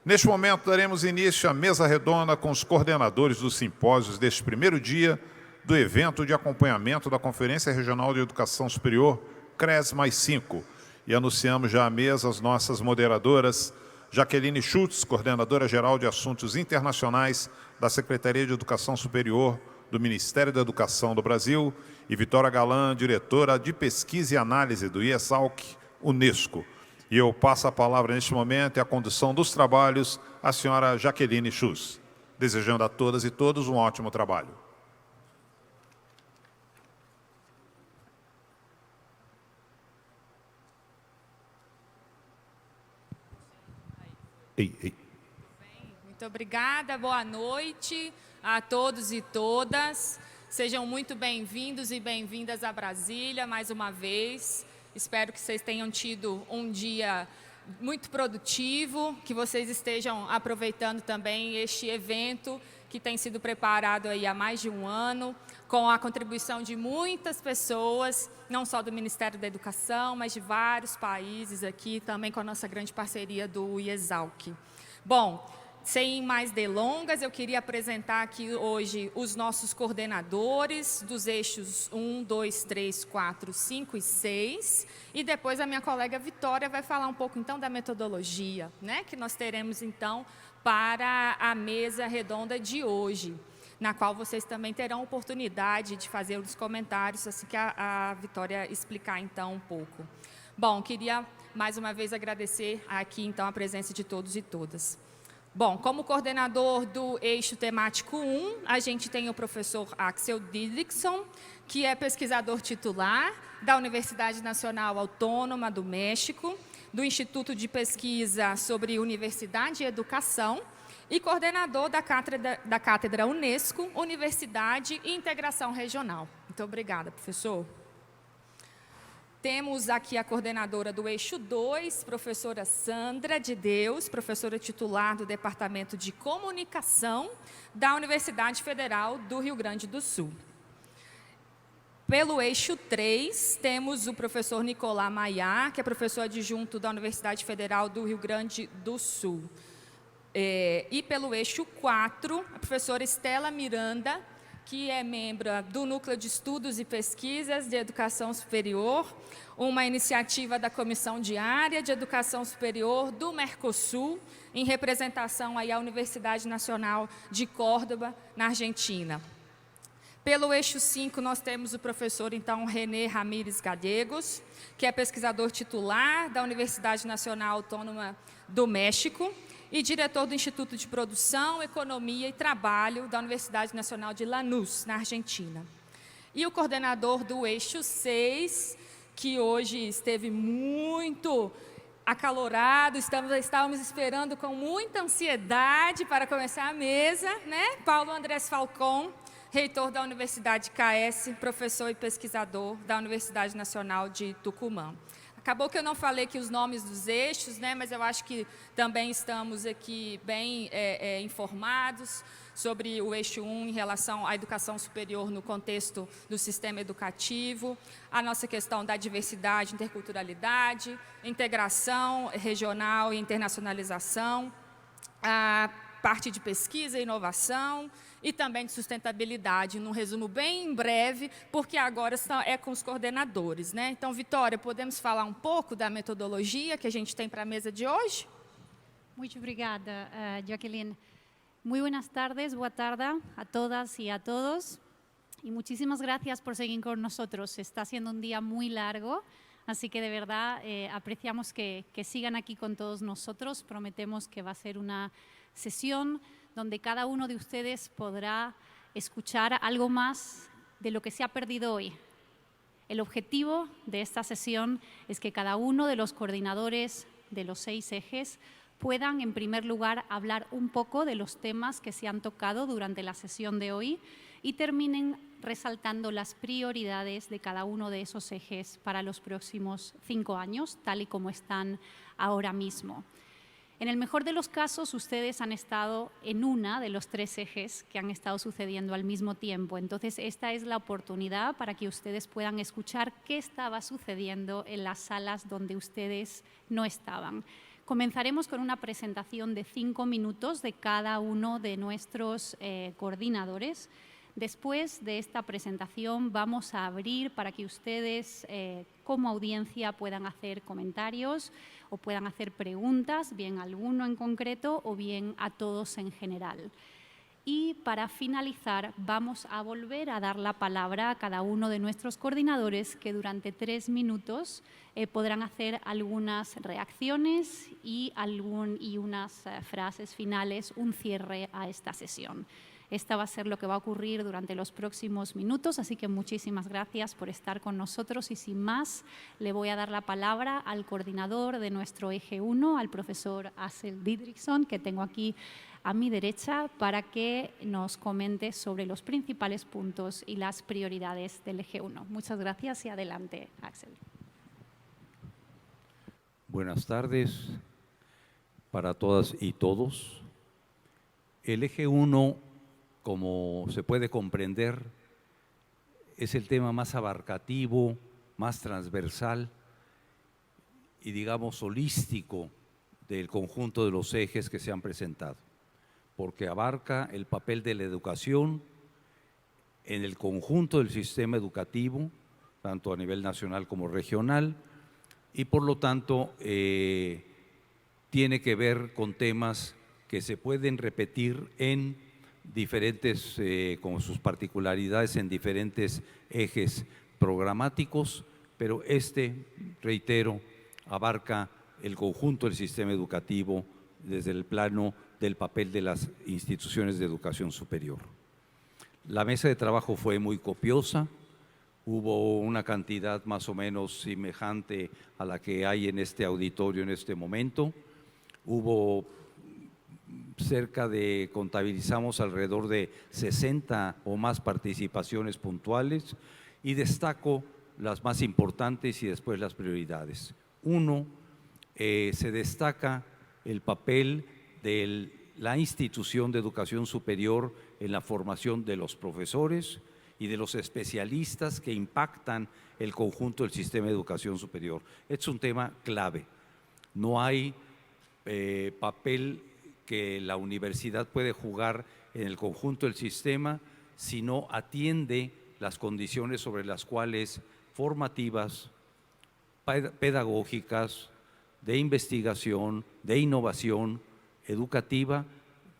Neste momento, daremos início à mesa redonda com os coordenadores dos simpósios deste primeiro dia do evento de acompanhamento da Conferência Regional de Educação Superior CRES mais 5. E anunciamos já à mesa as nossas moderadoras, Jaqueline Schultz, coordenadora-geral de Assuntos Internacionais da Secretaria de Educação Superior do Ministério da Educação do Brasil, e Vitória Galan, diretora de Pesquisa e Análise do IESALC, Unesco. E eu passo a palavra neste momento e a condução dos trabalhos à senhora Jaqueline Schultz, desejando a todas e todos um ótimo trabalho. Muito obrigada, boa noite a todos e todas. Sejam muito bem-vindos e bem-vindas a Brasília mais uma vez. Espero que vocês tenham tido um dia muito produtivo, que vocês estejam aproveitando também este evento que tem sido preparado aí há mais de um ano, com a contribuição de muitas pessoas, não só do Ministério da Educação, mas de vários países aqui, também com a nossa grande parceria do IESALC. Bom, sem mais delongas, eu queria apresentar aqui hoje os nossos coordenadores dos eixos 1, 2, 3, 4, 5 e 6. E depois a minha colega Vitória vai falar um pouco, então, da metodologia, né, que nós teremos, então, para a mesa redonda de hoje, na qual vocês também terão oportunidade de fazer os comentários, assim que a Vitória explicar, então, um pouco. Bom, queria, mais uma vez, agradecer aqui, então, a presença de todos e todas. Bom, como coordenador do eixo temático 1, a gente tem o professor Axel Didrikson, que é pesquisador titular da Universidade Nacional Autônoma do México, do Instituto de Pesquisa sobre Universidade e Educação e coordenador da Cátedra Unesco, Universidade e Integração Regional. Muito obrigada, professor. Temos aqui a coordenadora do eixo 2, professora Sandra de Deus, professora titular do Departamento de Comunicação da Universidade Federal do Rio Grande do Sul. Pelo eixo 3, temos o professor Nicolás Maia, que é professor adjunto da Universidade Federal do Rio Grande do Sul. E pelo eixo 4, a professora Estela Miranda, que é membro do Núcleo de Estudos e Pesquisas de Educação Superior, uma iniciativa da Comissão Diária de Educação Superior do Mercosul, em representação aí à Universidade Nacional de Córdoba, na Argentina. Pelo eixo 5, nós temos o professor, então, René Ramírez Gallegos, que é pesquisador titular da Universidade Nacional Autônoma do México, e diretor do Instituto de Produção, Economia e Trabalho da Universidade Nacional de Lanús, na Argentina. E o coordenador do eixo 6, que hoje esteve muito acalorado, estávamos esperando com muita ansiedade para começar a mesa, né? Paulo Andrés Falcón, reitor da Universidade KS, professor e pesquisador da Universidade Nacional de Tucumã. Acabou que eu não falei aqui os nomes dos eixos, né, mas eu acho que também estamos aqui bem informados sobre o eixo 1 em relação à educação superior no contexto do sistema educativo, a nossa questão da diversidade, interculturalidade, integração regional e internacionalização, a parte de pesquisa e inovação, e também de sustentabilidade, num resumo bem breve, porque agora é com os coordenadores, né? Então, Vitória, podemos falar um pouco da metodologia que a gente tem para a mesa de hoje? Muito obrigada, Jacqueline. Muy buenas tardes, boa tarde a todas y a todos. Y muchísimas gracias por seguir con nosotros. Está siendo un día muy largo, así que de verdad apreciamos que sigan aquí con todos nosotros. Prometemos que va a ser una sesión donde cada uno de ustedes podrá escuchar algo más de lo que se ha perdido hoy. El objetivo de esta sesión es que cada uno de los coordinadores de los 6 ejes puedan, en primer lugar, hablar un poco de los temas que se han tocado durante la sesión de hoy y terminen resaltando las prioridades de cada uno de esos ejes para los próximos 5 años, tal y como están ahora mismo. En el mejor de los casos, ustedes han estado en una de los 3 ejes que han estado sucediendo al mismo tiempo. Entonces, esta es la oportunidad para que ustedes puedan escuchar qué estaba sucediendo en las salas donde ustedes no estaban. Comenzaremos con una presentación de 5 minutos de cada uno de nuestros coordinadores. Después de esta presentación vamos a abrir para que ustedes como audiencia puedan hacer comentarios o puedan hacer preguntas, bien a alguno en concreto o bien a todos en general. Y para finalizar vamos a volver a dar la palabra a cada uno de nuestros coordinadores que durante 3 minutos podrán hacer algunas reacciones y unas frases finales, un cierre a esta sesión. Esta va a ser lo que va a ocurrir durante los próximos minutos, así que muchísimas gracias por estar con nosotros y sin más le voy a dar la palabra al coordinador de nuestro eje 1, al profesor Axel Didriksson, que tengo aquí a mi derecha, para que nos comente sobre los principales puntos y las prioridades del eje 1. Muchas gracias y adelante, Axel. Buenas tardes para todas y todos. El eje 1, como se puede comprender, es el tema más abarcativo, más transversal y, digamos, holístico del conjunto de los ejes que se han presentado, porque abarca el papel de la educación en el conjunto del sistema educativo, tanto a nivel nacional como regional, y por lo tanto tiene que ver con temas que se pueden repetir en diferentes, con sus particularidades en diferentes ejes programáticos, pero reitero, abarca el conjunto del sistema educativo desde el plano del papel de las instituciones de educación superior. La mesa de trabajo fue muy copiosa, hubo una cantidad más o menos semejante a la que hay en este auditorio en este momento, hubo contabilizamos alrededor de 60 o más participaciones puntuales y destaco las más importantes y después las prioridades. Uno, se destaca el papel de la institución de educación superior en la formación de los profesores y de los especialistas que impactan el conjunto del sistema de educación superior. Es un tema clave. No hay papel que la universidad puede jugar en el conjunto del sistema si no atiende las condiciones sobre las cuales formativas, pedagógicas, de investigación, de innovación educativa,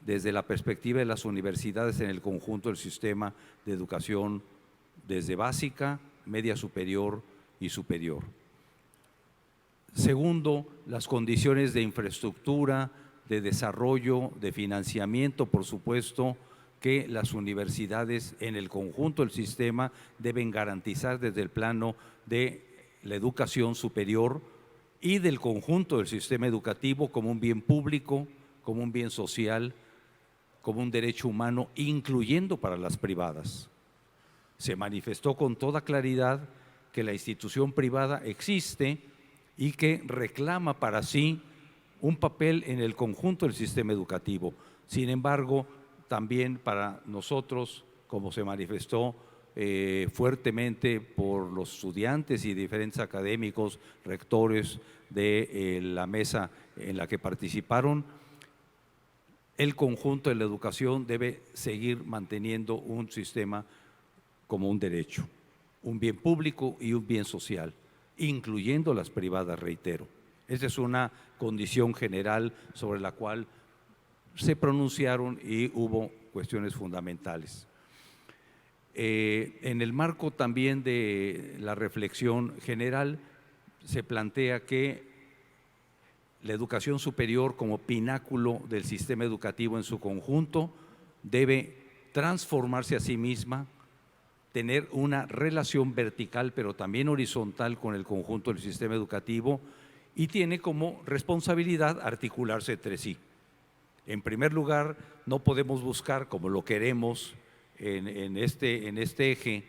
desde la perspectiva de las universidades en el conjunto del sistema de educación desde básica, media superior y superior. Segundo, las condiciones de infraestructura, de desarrollo, de financiamiento, por supuesto, que las universidades en el conjunto del sistema deben garantizar desde el plano de la educación superior y del conjunto del sistema educativo como un bien público, como un bien social, como un derecho humano, incluyendo para las privadas. Se manifestó con toda claridad que la institución privada existe y que reclama para sí un papel en el conjunto del sistema educativo. Sin embargo, también para nosotros, como se manifestó fuertemente por los estudiantes y diferentes académicos, rectores de la mesa en la que participaron, el conjunto de la educación debe seguir manteniendo un sistema como un derecho, un bien público y un bien social, incluyendo las privadas, reitero. Esa es una condición general sobre la cual se pronunciaron y hubo cuestiones fundamentales. En el marco también de la reflexión general se plantea que la educación superior como pináculo del sistema educativo en su conjunto debe transformarse a sí misma, tener una relación vertical pero también horizontal con el conjunto del sistema educativo y tiene como responsabilidad articularse entre sí. En primer lugar, no podemos buscar, como lo queremos en este eje,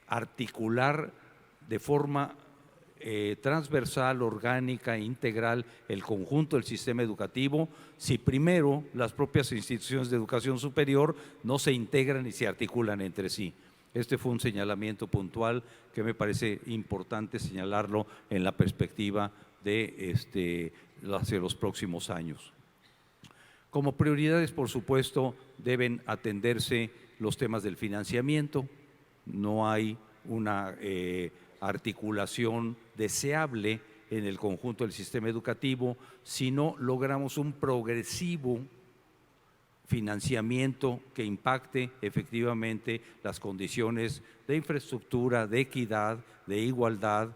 articular de forma transversal, orgánica, integral el conjunto del sistema educativo si primero las propias instituciones de educación superior no se integran y se articulan entre sí. Este fue un señalamiento puntual que me parece importante señalarlo en la perspectiva de hacia los próximos años. Como prioridades, por supuesto, deben atenderse los temas del financiamiento. No hay una articulación deseable en el conjunto del sistema educativo si no logramos un progresivo financiamiento que impacte efectivamente las condiciones de infraestructura, de equidad, de igualdad,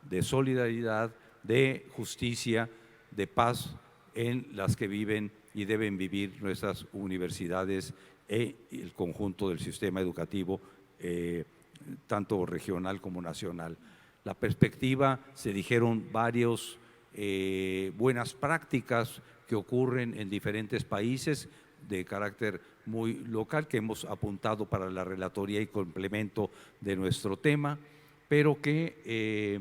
de solidaridad, de justicia, de paz en las que viven y deben vivir nuestras universidades y el conjunto del sistema educativo, tanto regional como nacional. La perspectiva, se dijeron varios buenas prácticas que ocurren en diferentes países de carácter muy local que hemos apuntado para la relatoría y complemento de nuestro tema, pero que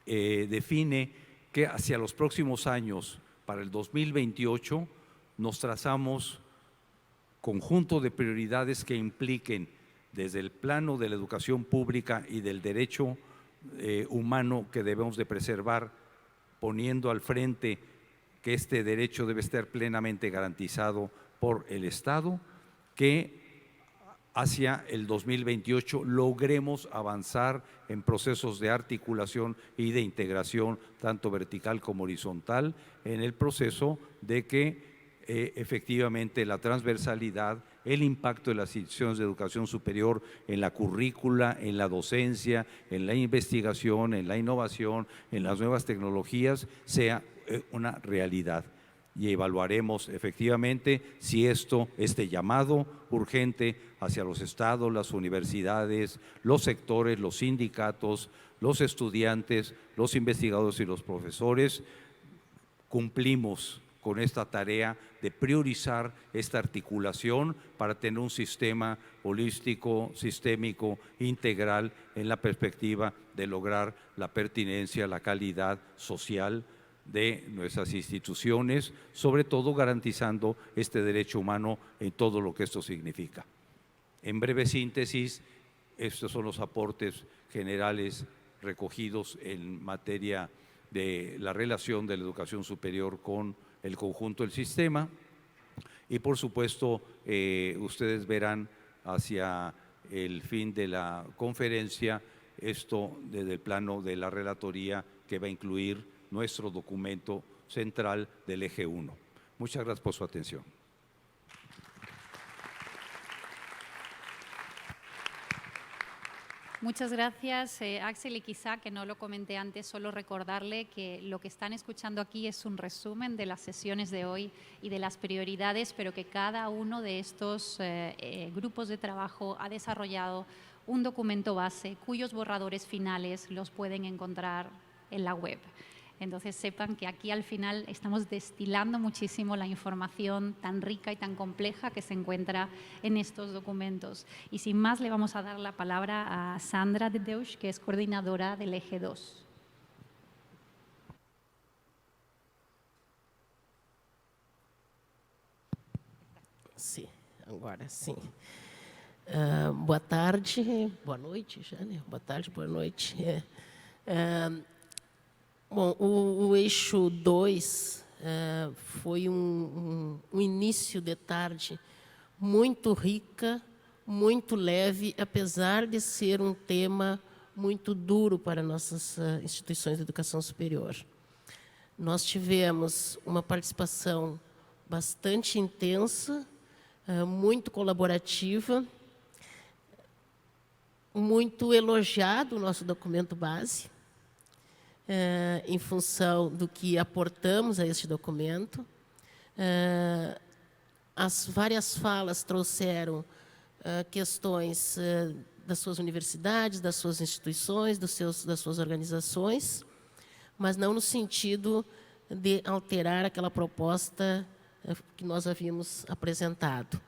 define que hacia los próximos años, para el 2028, nos trazamos conjunto de prioridades que impliquen desde el plano de la educación pública y del derecho humano que debemos de preservar, poniendo al frente que este derecho debe estar plenamente garantizado por el Estado, que hacia el 2028 logremos avanzar en procesos de articulación y de integración, tanto vertical como horizontal, en el proceso de que efectivamente la transversalidad, el impacto de las instituciones de educación superior en la currícula, en la docencia, en la investigación, en la innovación, en las nuevas tecnologías, sea una realidad. Y evaluaremos efectivamente si este llamado urgente hacia los estados, las universidades, los sectores, los sindicatos, los estudiantes, los investigadores y los profesores, cumplimos con esta tarea de priorizar esta articulación para tener un sistema holístico, sistémico, integral en la perspectiva de lograr la pertinencia, la calidad social de nuestras instituciones, sobre todo garantizando este derecho humano en todo lo que esto significa. En breve síntesis, estos son los aportes generales recogidos en materia de la relación de la educación superior con el conjunto del sistema y por supuesto ustedes verán hacia el fin de la conferencia esto desde el plano de la relatoría que va a incluir nuestro documento central del eje 1. Muchas gracias por su atención. Muchas gracias, Axel, y quizá que no lo comenté antes, solo recordarle que lo que están escuchando aquí es un resumen de las sesiones de hoy y de las prioridades, pero que cada uno de estos grupos de trabajo ha desarrollado un documento base cuyos borradores finales los pueden encontrar en la web. Entonces sepan que aquí al final estamos destilando muchísimo la información tan rica y tan compleja que se encuentra en estos documentos. Y sin más le vamos a dar la palabra a Sandra de Deus, que es coordinadora del eje 2. Sim, agora sim. Boa tarde, boa noite já, né? Boa tarde, boa noite. Bom, o eixo 2 foi um início de tarde muito rica, muito leve, apesar de ser um tema muito duro para nossas instituições de educação superior. Nós tivemos uma participação bastante intensa, muito colaborativa, muito elogiado o nosso documento base, em função do que aportamos a este documento. As várias falas trouxeram questões das suas universidades, das suas instituições, das suas organizações, mas não no sentido de alterar aquela proposta que nós havíamos apresentado.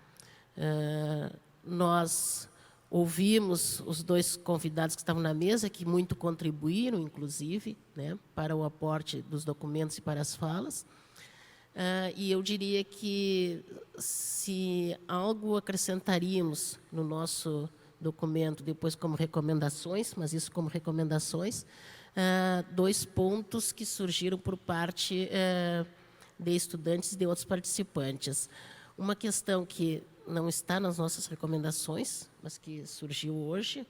Nós ouvimos os dois convidados que estavam na mesa, que muito contribuíram, inclusive, né, para o aporte dos documentos e para as falas. E eu diria que, se algo acrescentaríamos no nosso documento, depois como recomendações, mas isso como recomendações, 2 pontos que surgiram por parte de estudantes e de outros participantes. Uma questão que não está nas nossas recomendações, mas que surgiu hoje,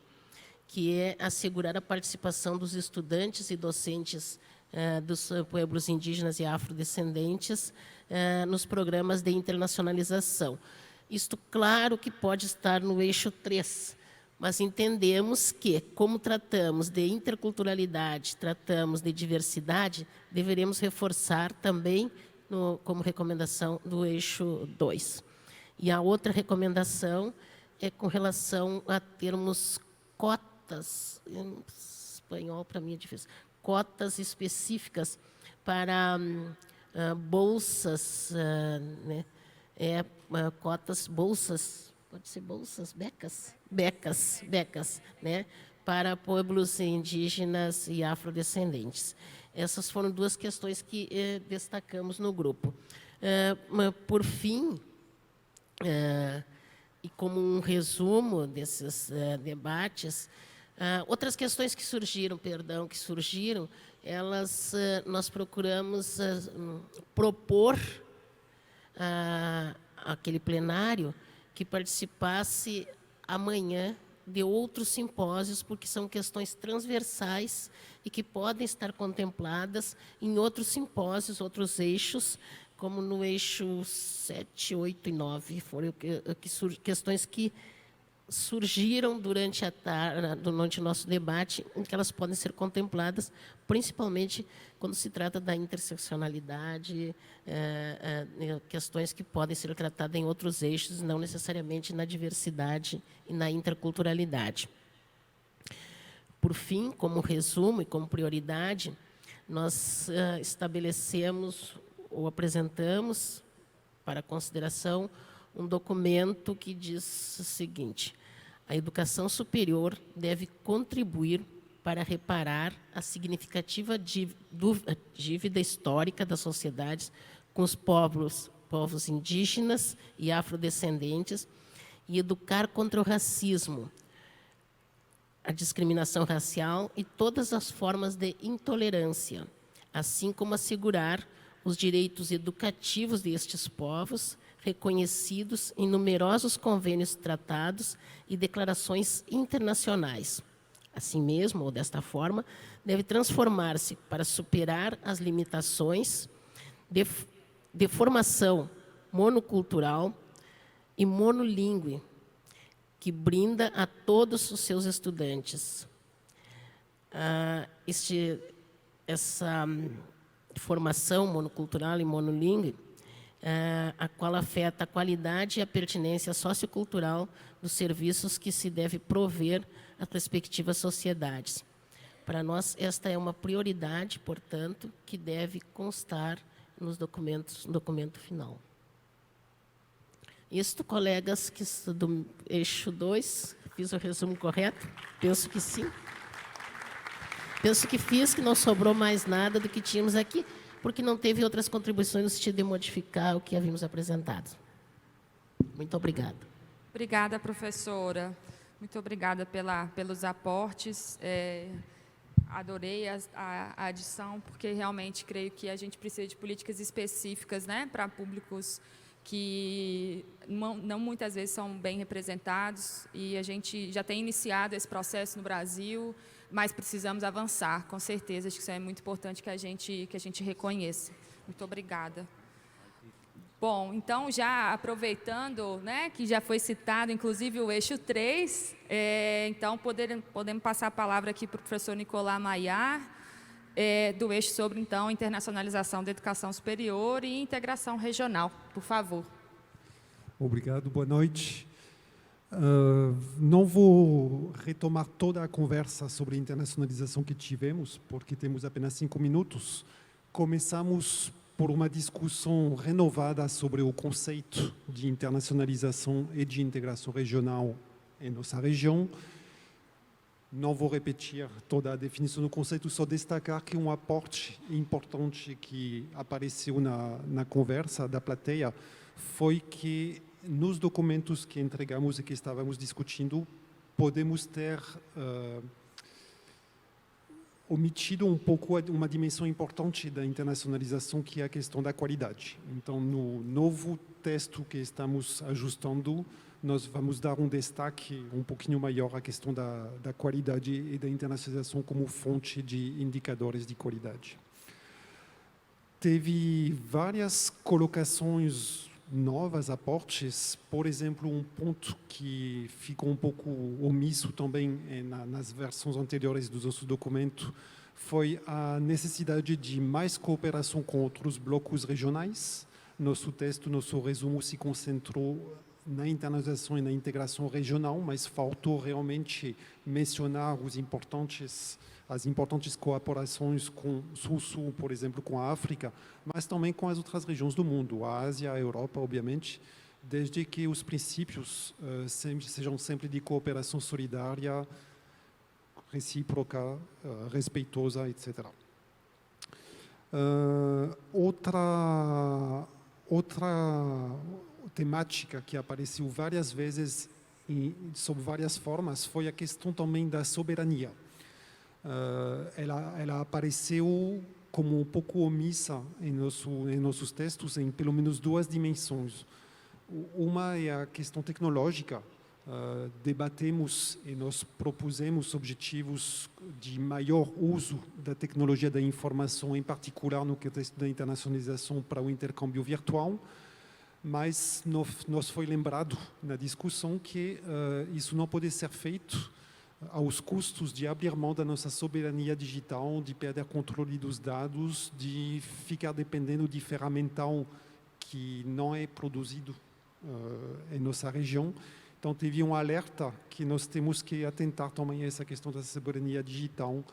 que é assegurar a participação dos estudantes e docentes dos pueblos indígenas e afrodescendentes nos programas de internacionalização. Isto, claro, que pode estar no eixo 3, mas entendemos que, como tratamos de interculturalidade, tratamos de diversidade, deveremos reforçar também como recomendação do eixo 2. E a outra recomendação é com relação a termos cotas, em espanhol para mim é difícil, cotas específicas para bolsas, né? Cotas, bolsas, pode ser bolsas, becas, né? Para pueblos indígenas e afrodescendentes. Essas foram 2 questões que destacamos no grupo. Por fim, e como um resumo desses debates, outras questões que surgiram, elas nós procuramos propor aquele plenário que participasse amanhã de outros simpósios, porque são questões transversais e que podem estar contempladas em outros simpósios, outros eixos, como no eixo 7, 8 e 9, foram questões que surgiram durante o nosso debate, em que elas podem ser contempladas, principalmente quando se trata da interseccionalidade, questões que podem ser tratadas em outros eixos, não necessariamente na diversidade e na interculturalidade. Por fim, como resumo e como prioridade, nós estabelecemos ou apresentamos para consideração um documento que diz o seguinte: a educação superior deve contribuir para reparar a significativa dívida histórica das sociedades com os povos indígenas e afrodescendentes e educar contra o racismo, a discriminação racial e todas as formas de intolerância, assim como assegurar os direitos educativos destes povos, reconhecidos em numerosos convênios, tratados e declarações internacionais. Assim mesmo, ou desta forma, deve transformar-se para superar as limitações de formação monocultural e monolíngue que brinda a todos os seus estudantes. Essa formação monocultural e monolíngue, a qual afeta a qualidade e a pertinência sociocultural dos serviços que se deve prover às respectivas sociedades. Para nós, esta é uma prioridade, portanto, que deve constar no documento final. Isto, colegas que do eixo 2, fiz o resumo correto? Penso que sim. Penso que fiz, que não sobrou mais nada do que tínhamos aqui, porque não teve outras contribuições no sentido de modificar o que havíamos apresentado. Muito obrigada. Obrigada, professora. Muito obrigada pelos aportes. Adorei a adição, porque realmente creio que a gente precisa de políticas específicas, né, para públicos que não muitas vezes são bem representados, e a gente já tem iniciado esse processo no Brasil, mas precisamos avançar, com certeza. Acho que isso é muito importante que a gente reconheça. Muito obrigada. Bom, então, já aproveitando, né, que já foi citado, inclusive, o eixo 3, então, podemos passar a palavra aqui para o professor Nicolás Maiar, do eixo sobre, então, internacionalização da educação superior e integração regional. Por favor. Obrigado, boa noite. Não vou retomar toda a conversa sobre internacionalização que tivemos, porque temos apenas 5 minutos. Começamos por uma discussão renovada sobre o conceito de internacionalização e de integração regional em nossa região. Não vou repetir toda a definição do conceito, só destacar que um aporte importante que apareceu na conversa da plateia foi que nos documentos que entregamos e que estávamos discutindo, podemos ter omitido um pouco uma dimensão importante da internacionalização, que é a questão da qualidade. Então, no novo texto que estamos ajustando, nós vamos dar um destaque um pouquinho maior à questão da qualidade e da internacionalização como fonte de indicadores de qualidade. Teve várias colocações novas, aportes. Por exemplo, um ponto que ficou um pouco omisso também nas versões anteriores do nosso documento foi a necessidade de mais cooperação com outros blocos regionais. Nosso texto, nosso resumo se concentrou na internacionalização e na integração regional, mas faltou realmente mencionar as importantes colaborações com Sul-Sul, por exemplo, com a África, mas também com as outras regiões do mundo, a Ásia, a Europa, obviamente, desde que os princípios sejam sempre de cooperação solidária, recíproca, respeitosa, etc. Outra temática que apareceu várias vezes e sob várias formas foi a questão também da soberania. Ela apareceu como um pouco omissa em nossos textos em pelo menos duas dimensões. Uma é a questão tecnológica. Debatemos e nós propusemos objetivos de maior uso da tecnologia da informação, em particular no contexto da internacionalização para o intercâmbio virtual, mas nos foi lembrado na discussão que isso não pode ser feito aos custos de abrir mão da nossa soberania digital, de perder controle dos dados, de ficar dependendo de ferramental que não é produzido em nossa região. Então, teve um alerta que nós temos que atentar também a essa questão da soberania digital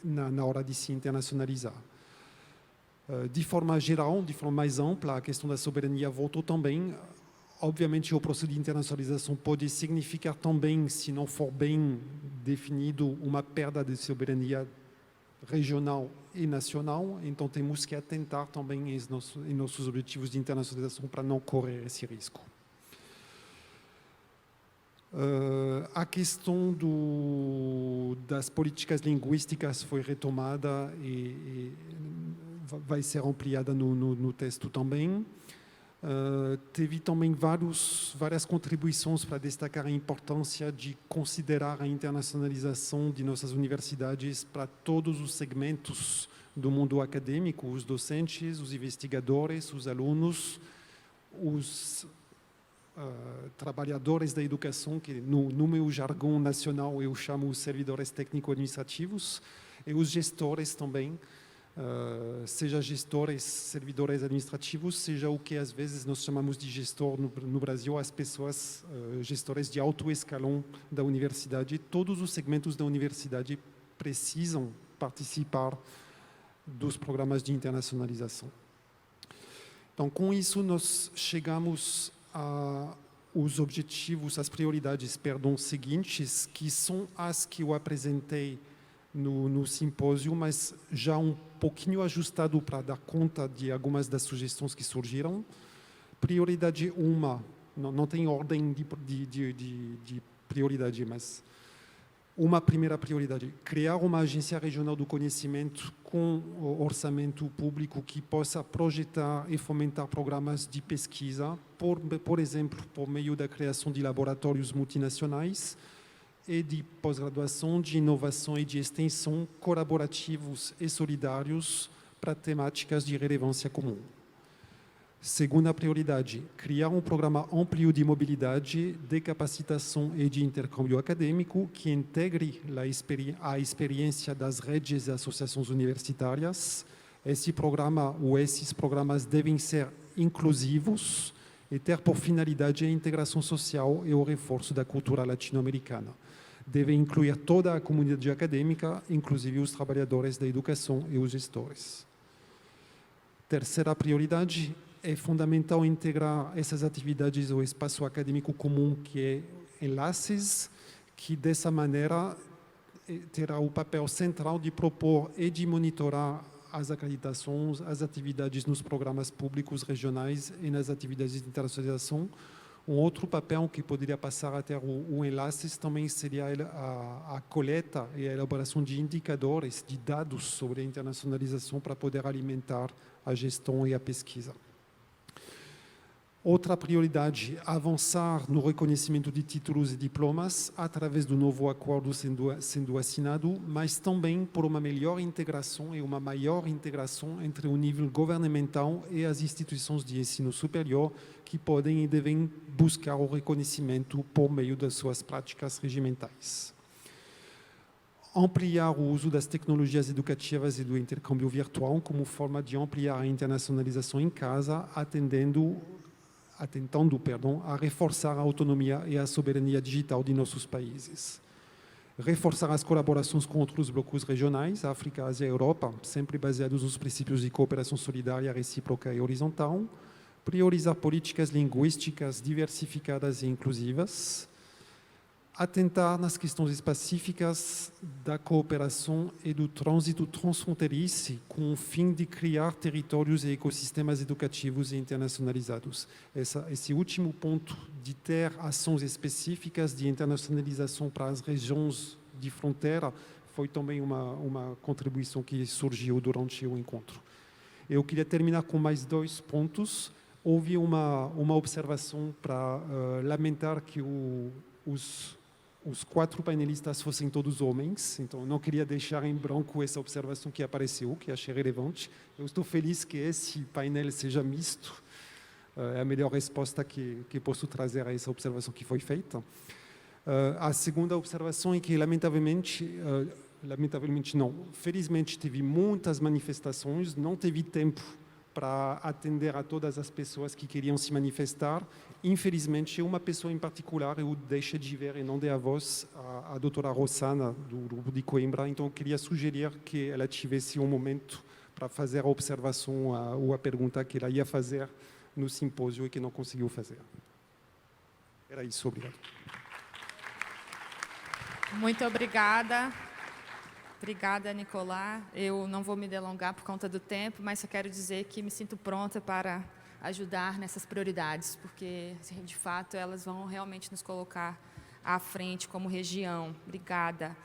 na hora de se internacionalizar. De forma geral, de forma mais ampla, a questão da soberania voltou também. Obviamente, o processo de internacionalização pode significar também, se não for bem definido, uma perda de soberania regional e nacional. Então, temos que atentar também em nossos objetivos de internacionalização para não correr esse risco. A questão das políticas linguísticas foi retomada e vai ser ampliada no texto também. Teve também várias contribuições para destacar a importância de considerar a internacionalização de nossas universidades para todos os segmentos do mundo acadêmico, os docentes, os investigadores, os alunos, os trabalhadores da educação, que no meu jargão nacional eu chamo os servidores técnico-administrativos, e os gestores também, seja gestores, servidores administrativos, seja o que às vezes nós chamamos de gestor no Brasil, as pessoas, gestores de alto escalão da universidade. Todos os segmentos da universidade precisam participar dos programas de internacionalização. Então, com isso, nós chegamos aos objetivos, as prioridades, seguintes, que são as que eu apresentei no simpósio, mas já um pouquinho ajustado para dar conta de algumas das sugestões que surgiram. Prioridade 1, não tem ordem de prioridade, mas uma primeira prioridade: criar uma agência regional do conhecimento com orçamento público que possa projetar e fomentar programas de pesquisa, por exemplo, por meio da criação de laboratórios multinacionais e de pós-graduação, de inovação e de extensão colaborativos e solidários para temáticas de relevância comum. Segunda prioridade: criar um programa amplo de mobilidade, de capacitação e de intercâmbio acadêmico que integre a experiência das redes e associações universitárias. Esses programas devem ser inclusivos e ter por finalidade a integração social e o reforço da cultura latino-americana. Devem incluir toda a comunidade acadêmica, inclusive os trabalhadores da educação e os gestores. Terceira prioridade: é fundamental integrar essas atividades ao espaço acadêmico comum, que é Enlaces, que dessa maneira terá o papel central de propor e de monitorar as acreditações, as atividades nos programas públicos regionais e nas atividades de internacionalização, outro papel que poderia passar a ter o Enlaces também seria a coleta e a elaboração de indicadores, de dados sobre a internacionalização para poder alimentar a gestão e a pesquisa. Outra prioridade, avançar no reconhecimento de títulos e diplomas através do novo acordo sendo assinado, mas também por uma melhor integração e uma maior integração entre o nível governamental e as instituições de ensino superior que podem e devem buscar o reconhecimento por meio das suas práticas regimentais. Ampliar o uso das tecnologias educativas e do intercâmbio virtual como forma de ampliar a internacionalização em casa, atentando a reforçar a autonomia e a soberania digital de nossos países. Reforçar as colaborações com outros blocos regionais, África, Ásia e Europa, sempre baseados nos princípios de cooperação solidária, recíproca e horizontal. Priorizar políticas linguísticas diversificadas e inclusivas. Atentar nas questões específicas da cooperação e do trânsito transfronteiriço com o fim de criar territórios e ecossistemas educativos e internacionalizados. Esse último ponto de ter ações específicas de internacionalização para as regiões de fronteira foi também uma contribuição que surgiu durante o encontro. Eu queria terminar com mais 2 pontos. Houve uma observação para lamentar que os 4 painelistas fossem todos homens, então não queria deixar em branco essa observação que apareceu, que achei relevante. Eu estou feliz que esse painel seja misto, é a melhor resposta que posso trazer a essa observação que foi feita. A segunda observação é que, lamentavelmente não, felizmente teve muitas manifestações, não teve tempo para atender a todas as pessoas que queriam se manifestar. Infelizmente, uma pessoa em particular eu deixei de ver e não dei a voz, a doutora Rosana, do grupo de Coimbra, então eu queria sugerir que ela tivesse um momento para fazer a observação ou a pergunta que ela ia fazer no simpósio e que não conseguiu fazer. Era isso, obrigado. Muito obrigada. Obrigada, Nicolás. Eu não vou me delongar por conta do tempo, mas só quero dizer que me sinto pronta para ajudar nessas prioridades, porque, de fato, elas vão realmente nos colocar à frente como região. Obrigada.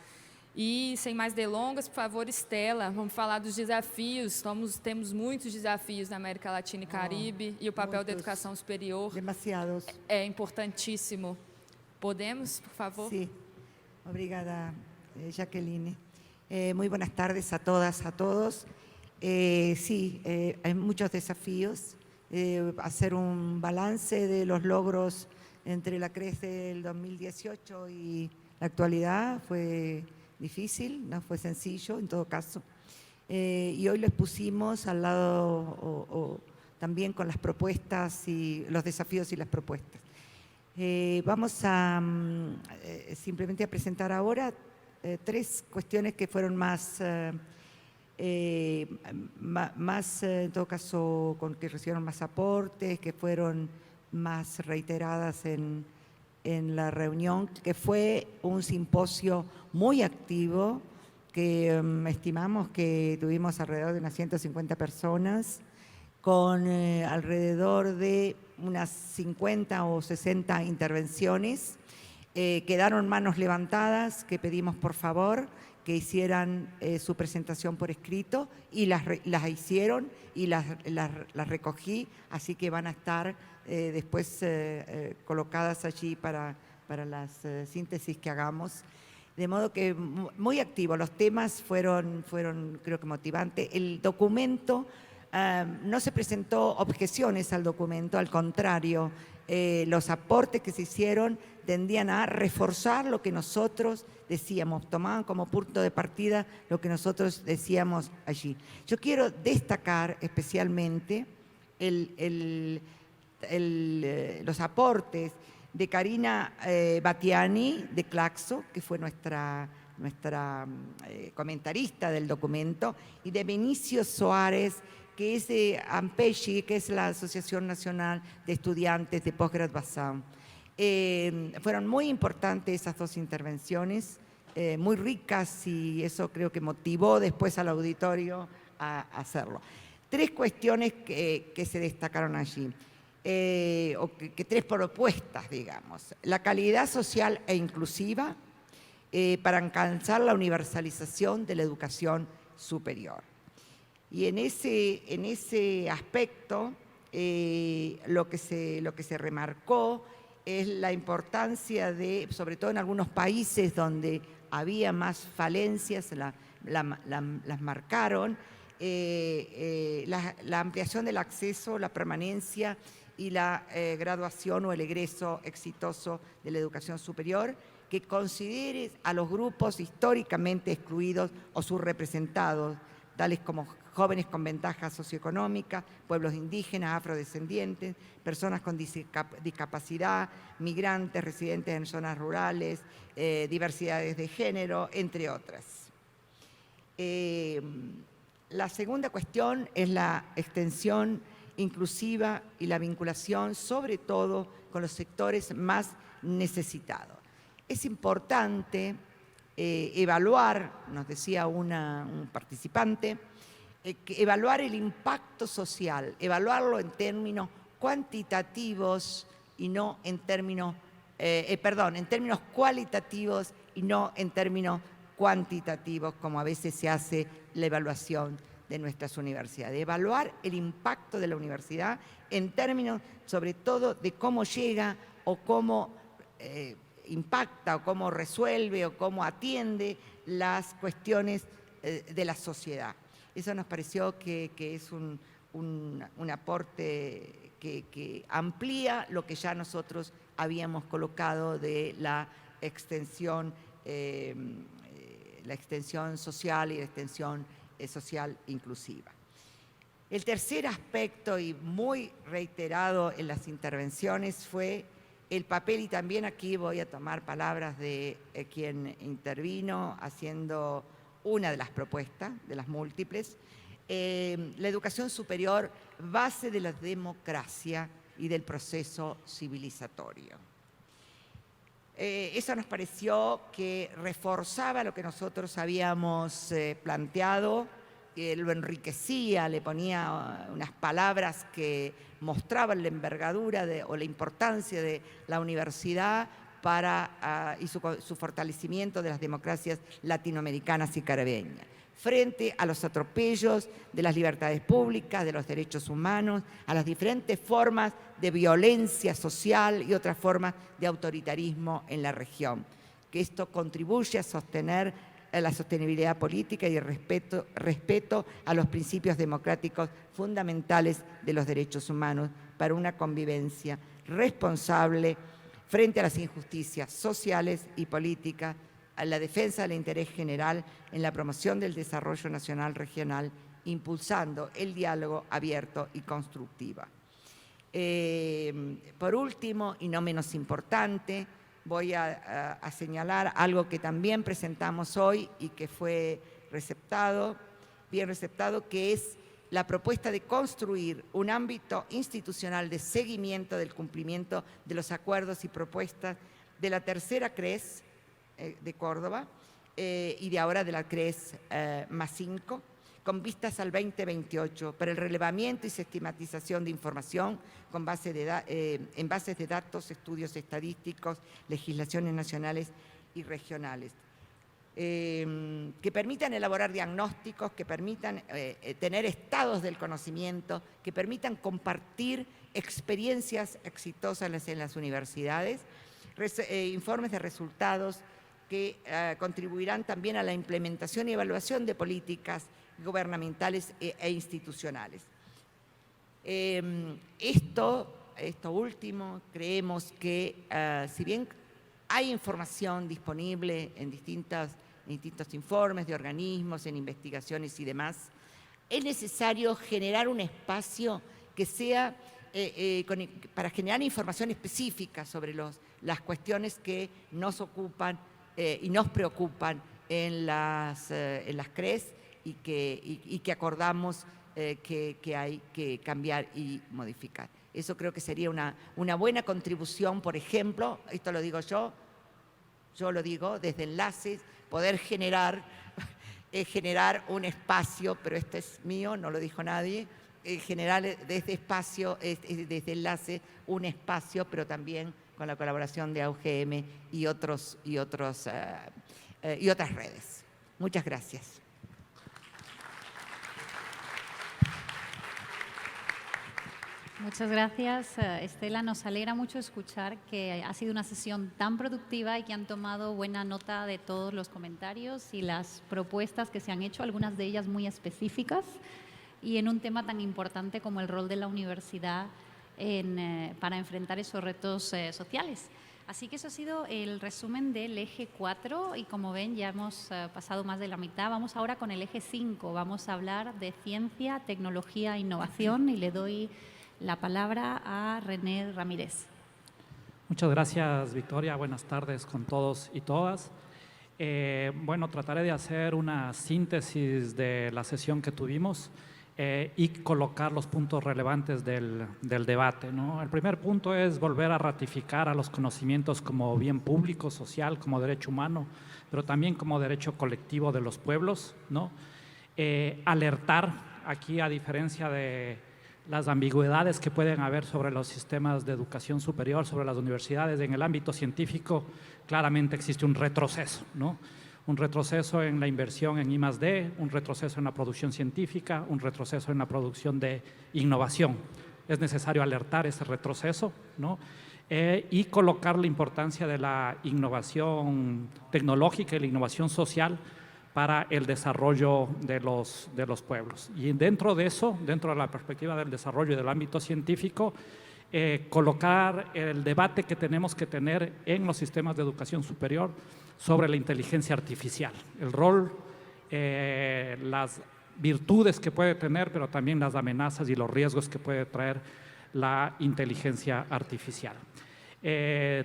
E, sem mais delongas, por favor, Estela, vamos falar dos desafios. Temos muitos desafios na América Latina e Caribe, e o papel da educação superior demasiados. É importantíssimo. Podemos, por favor? Sí. Obrigada, Jacqueline. Muy buenas tardes a todas, a todos. Sí, hay muchos desafíos. Hacer un balance de los logros entre la CRES del 2018 y la actualidad fue difícil, no fue sencillo en todo caso. Y hoy les pusimos al lado también con las propuestas y los desafíos y las propuestas. Vamos a simplemente a presentar ahora 3 cuestiones que fueron más en todo caso, que recibieron más aportes, que fueron más reiteradas en la reunión, que fue un simposio muy activo, que estimamos que tuvimos alrededor de unas 150 personas, con alrededor de unas 50 o 60 intervenciones. Quedaron manos levantadas, que pedimos por favor que hicieran su presentación por escrito, y las hicieron y las recogí, así que van a estar después colocadas allí para las síntesis que hagamos. De modo que muy activo, los temas fueron creo que motivantes. El documento, no se presentó objeciones al documento, al contrario, los aportes que se hicieron tendían a reforzar lo que nosotros decíamos, tomaban como punto de partida lo que nosotros decíamos allí. Yo quiero destacar especialmente los aportes de Karina Batiani de Claxo, que fue nuestra comentarista del documento, y de Benicio Soares, que es de AMPECI, que es la Asociación Nacional de Estudiantes de Postgraduación. Fueron muy importantes esas 2 intervenciones, muy ricas, y eso creo que motivó después al auditorio a hacerlo. 3 cuestiones que se destacaron allí. o que tres propuestas, digamos. La calidad social e inclusiva para alcanzar la universalización de la educación superior. Y en ese aspecto, lo que se remarcó es la importancia de, sobre todo en algunos países donde había más falencias, las marcaron, la ampliación del acceso, la permanencia y la graduación o el egreso exitoso de la educación superior, que considere a los grupos históricamente excluidos o subrepresentados, tales como jóvenes con ventaja socioeconómica, pueblos indígenas, afrodescendientes, personas con discapacidad, migrantes, residentes en zonas rurales, diversidades de género, entre otras. La segunda cuestión es la extensión inclusiva y la vinculación, sobre todo con los sectores más necesitados. Es importante evaluar, nos decía un participante, evaluar el impacto social, evaluarlo en términos cuantitativos y no en términos, en términos cualitativos y no en términos cuantitativos, como a veces se hace la evaluación de nuestras universidades. Evaluar el impacto de la universidad en términos, sobre todo, de cómo llega o cómo impacta o cómo resuelve o cómo atiende las cuestiones de la sociedad. Eso nos pareció que es un aporte que amplía lo que ya nosotros habíamos colocado de la extensión social y la extensión social inclusiva. El tercer aspecto, y muy reiterado en las intervenciones, fue el papel, y también aquí voy a tomar palabras de quien intervino haciendo una de las propuestas, de las múltiples, la educación superior, base de la democracia y del proceso civilizatorio. Eso nos pareció que reforzaba lo que nosotros habíamos planteado, lo enriquecía, le ponía unas palabras que mostraban la envergadura o la importancia de la universidad y su fortalecimiento de las democracias latinoamericanas y caribeñas, frente a los atropellos de las libertades públicas, de los derechos humanos, a las diferentes formas de violencia social y otras formas de autoritarismo en la región. Que esto contribuye a sostener la sostenibilidad política y el respeto a los principios democráticos fundamentales de los derechos humanos para una convivencia responsable frente a las injusticias sociales y políticas, a la defensa del interés general en la promoción del desarrollo nacional regional, impulsando el diálogo abierto y constructivo. Por último, y no menos importante, voy a señalar algo que también presentamos hoy y que fue bien receptado, que es la propuesta de construir un ámbito institucional de seguimiento del cumplimiento de los acuerdos y propuestas de la tercera CRES de Córdoba y de ahora de la CRES +5, con vistas al 2028, para el relevamiento y sistematización de información en bases de datos, estudios estadísticos, legislaciones nacionales y regionales, que permitan elaborar diagnósticos, que permitan tener estados del conocimiento, que permitan compartir experiencias exitosas en las universidades, informes de resultados que contribuirán también a la implementación y evaluación de políticas gubernamentales e institucionales. Esto último, creemos que si bien hay información disponible en distintos informes de organismos, en investigaciones y demás, es necesario generar un espacio que sea para generar información específica sobre las cuestiones que nos ocupan y nos preocupan en las CRES y que acordamos que hay que cambiar y modificar. Eso creo que sería una buena contribución, por ejemplo, esto lo digo yo lo digo desde Enlaces, poder generar un espacio, pero este es mío, no lo dijo nadie, generar de este espacio, de este enlace, un espacio, pero también con la colaboración de AUGM y otras redes. Muchas gracias. Muchas gracias, Estela. Nos alegra mucho escuchar que ha sido una sesión tan productiva y que han tomado buena nota de todos los comentarios y las propuestas que se han hecho, algunas de ellas muy específicas, y en un tema tan importante como el rol de la universidad para enfrentar esos retos sociales. Así que eso ha sido el resumen del eje 4 y como ven ya hemos pasado más de la mitad. Vamos ahora con el eje 5. Vamos a hablar de ciencia, tecnología e innovación y le doy la palabra a René Ramírez. Muchas gracias, Victoria. Buenas tardes con todos y todas. Bueno, trataré de hacer una síntesis de la sesión que tuvimos y colocar los puntos relevantes del debate, ¿no? El primer punto es volver a ratificar a los conocimientos como bien público, social, como derecho humano, pero también como derecho colectivo de los pueblos, ¿no? Alertar aquí, a diferencia de las ambigüedades que pueden haber sobre los sistemas de educación superior, sobre las universidades, en el ámbito científico, claramente existe un retroceso, ¿no? Un retroceso en la inversión en I+D, un retroceso en la producción científica, un retroceso en la producción de innovación. Es necesario alertar ese retroceso, ¿no? Y colocar la importancia de la innovación tecnológica y la innovación social para el desarrollo de los pueblos. Y dentro de eso, dentro de la perspectiva del desarrollo y del ámbito científico, colocar el debate que tenemos que tener en los sistemas de educación superior sobre la inteligencia artificial, el rol, las virtudes que puede tener, pero también las amenazas y los riesgos que puede traer la inteligencia artificial.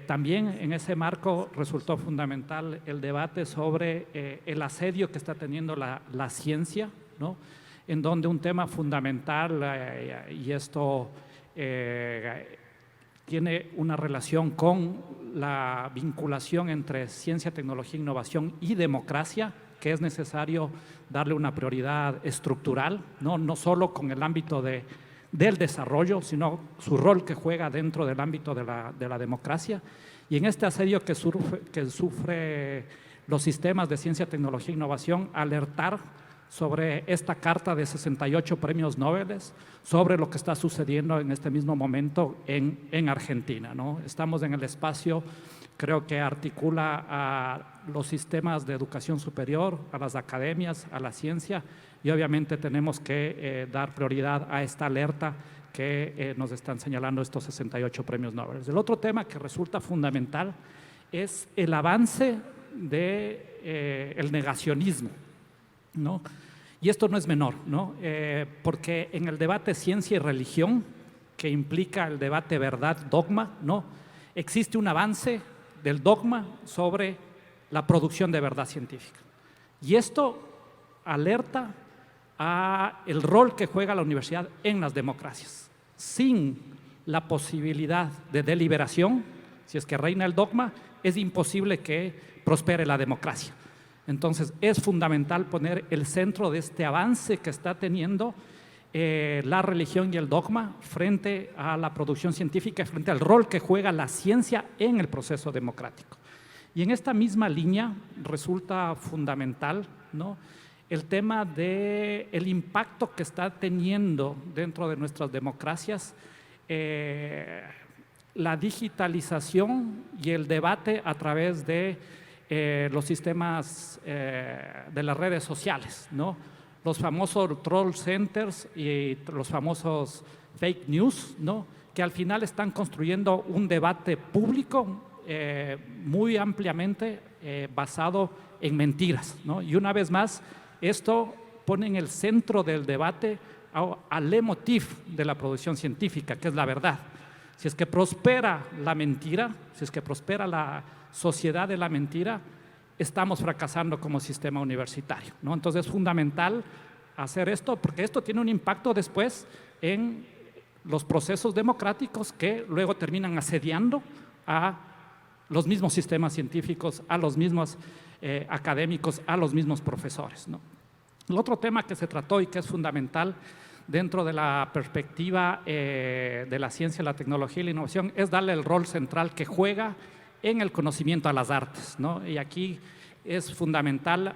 También en ese marco resultó fundamental el debate sobre el asedio que está teniendo la ciencia, ¿no? En donde un tema fundamental, y esto tiene una relación con la vinculación entre ciencia, tecnología, innovación y democracia, que es necesario darle una prioridad estructural, no solo con el ámbito del desarrollo, sino su rol que juega dentro del ámbito de la democracia. Y en este asedio que sufre los sistemas de ciencia, tecnología e innovación, alertar sobre esta carta de 68 premios Nobel, sobre lo que está sucediendo en este mismo momento en Argentina, ¿no? Estamos en el espacio, creo que articula a los sistemas de educación superior, a las academias, a la ciencia, y obviamente tenemos que dar prioridad a esta alerta que nos están señalando estos 68 premios Nobel. El otro tema que resulta fundamental es el avance del negacionismo, ¿no? Y esto no es menor, ¿no? Porque en el debate ciencia y religión, que implica el debate verdad-dogma, ¿no? Existe un avance del dogma sobre la producción de verdad científica. Y esto alerta a el rol que juega la universidad en las democracias. Sin la posibilidad de deliberación, si es que reina el dogma, es imposible que prospere la democracia. Entonces, es fundamental poner el centro de este avance que está teniendo la religión y el dogma frente a la producción científica, frente al rol que juega la ciencia en el proceso democrático. Y en esta misma línea resulta fundamental, ¿no?, el tema del impacto que está teniendo dentro de nuestras democracias la digitalización y el debate a través de los sistemas de las redes sociales, ¿no? Los famosos troll centers y los famosos fake news, ¿no?, que al final están construyendo un debate público muy ampliamente basado en mentiras, ¿no? Y una vez más, esto pone en el centro del debate al leitmotiv de la producción científica, que es la verdad. Si es que prospera la mentira, si es que prospera la sociedad de la mentira, estamos fracasando como sistema universitario, ¿no? Entonces es fundamental hacer esto, porque esto tiene un impacto después en los procesos democráticos que luego terminan asediando a los mismos sistemas científicos, a los mismos académicos, a los mismos profesores, ¿no? El otro tema que se trató y que es fundamental dentro de la perspectiva de la ciencia, la tecnología y la innovación es darle el rol central que juega en el conocimiento a las artes, ¿no? Y aquí es fundamental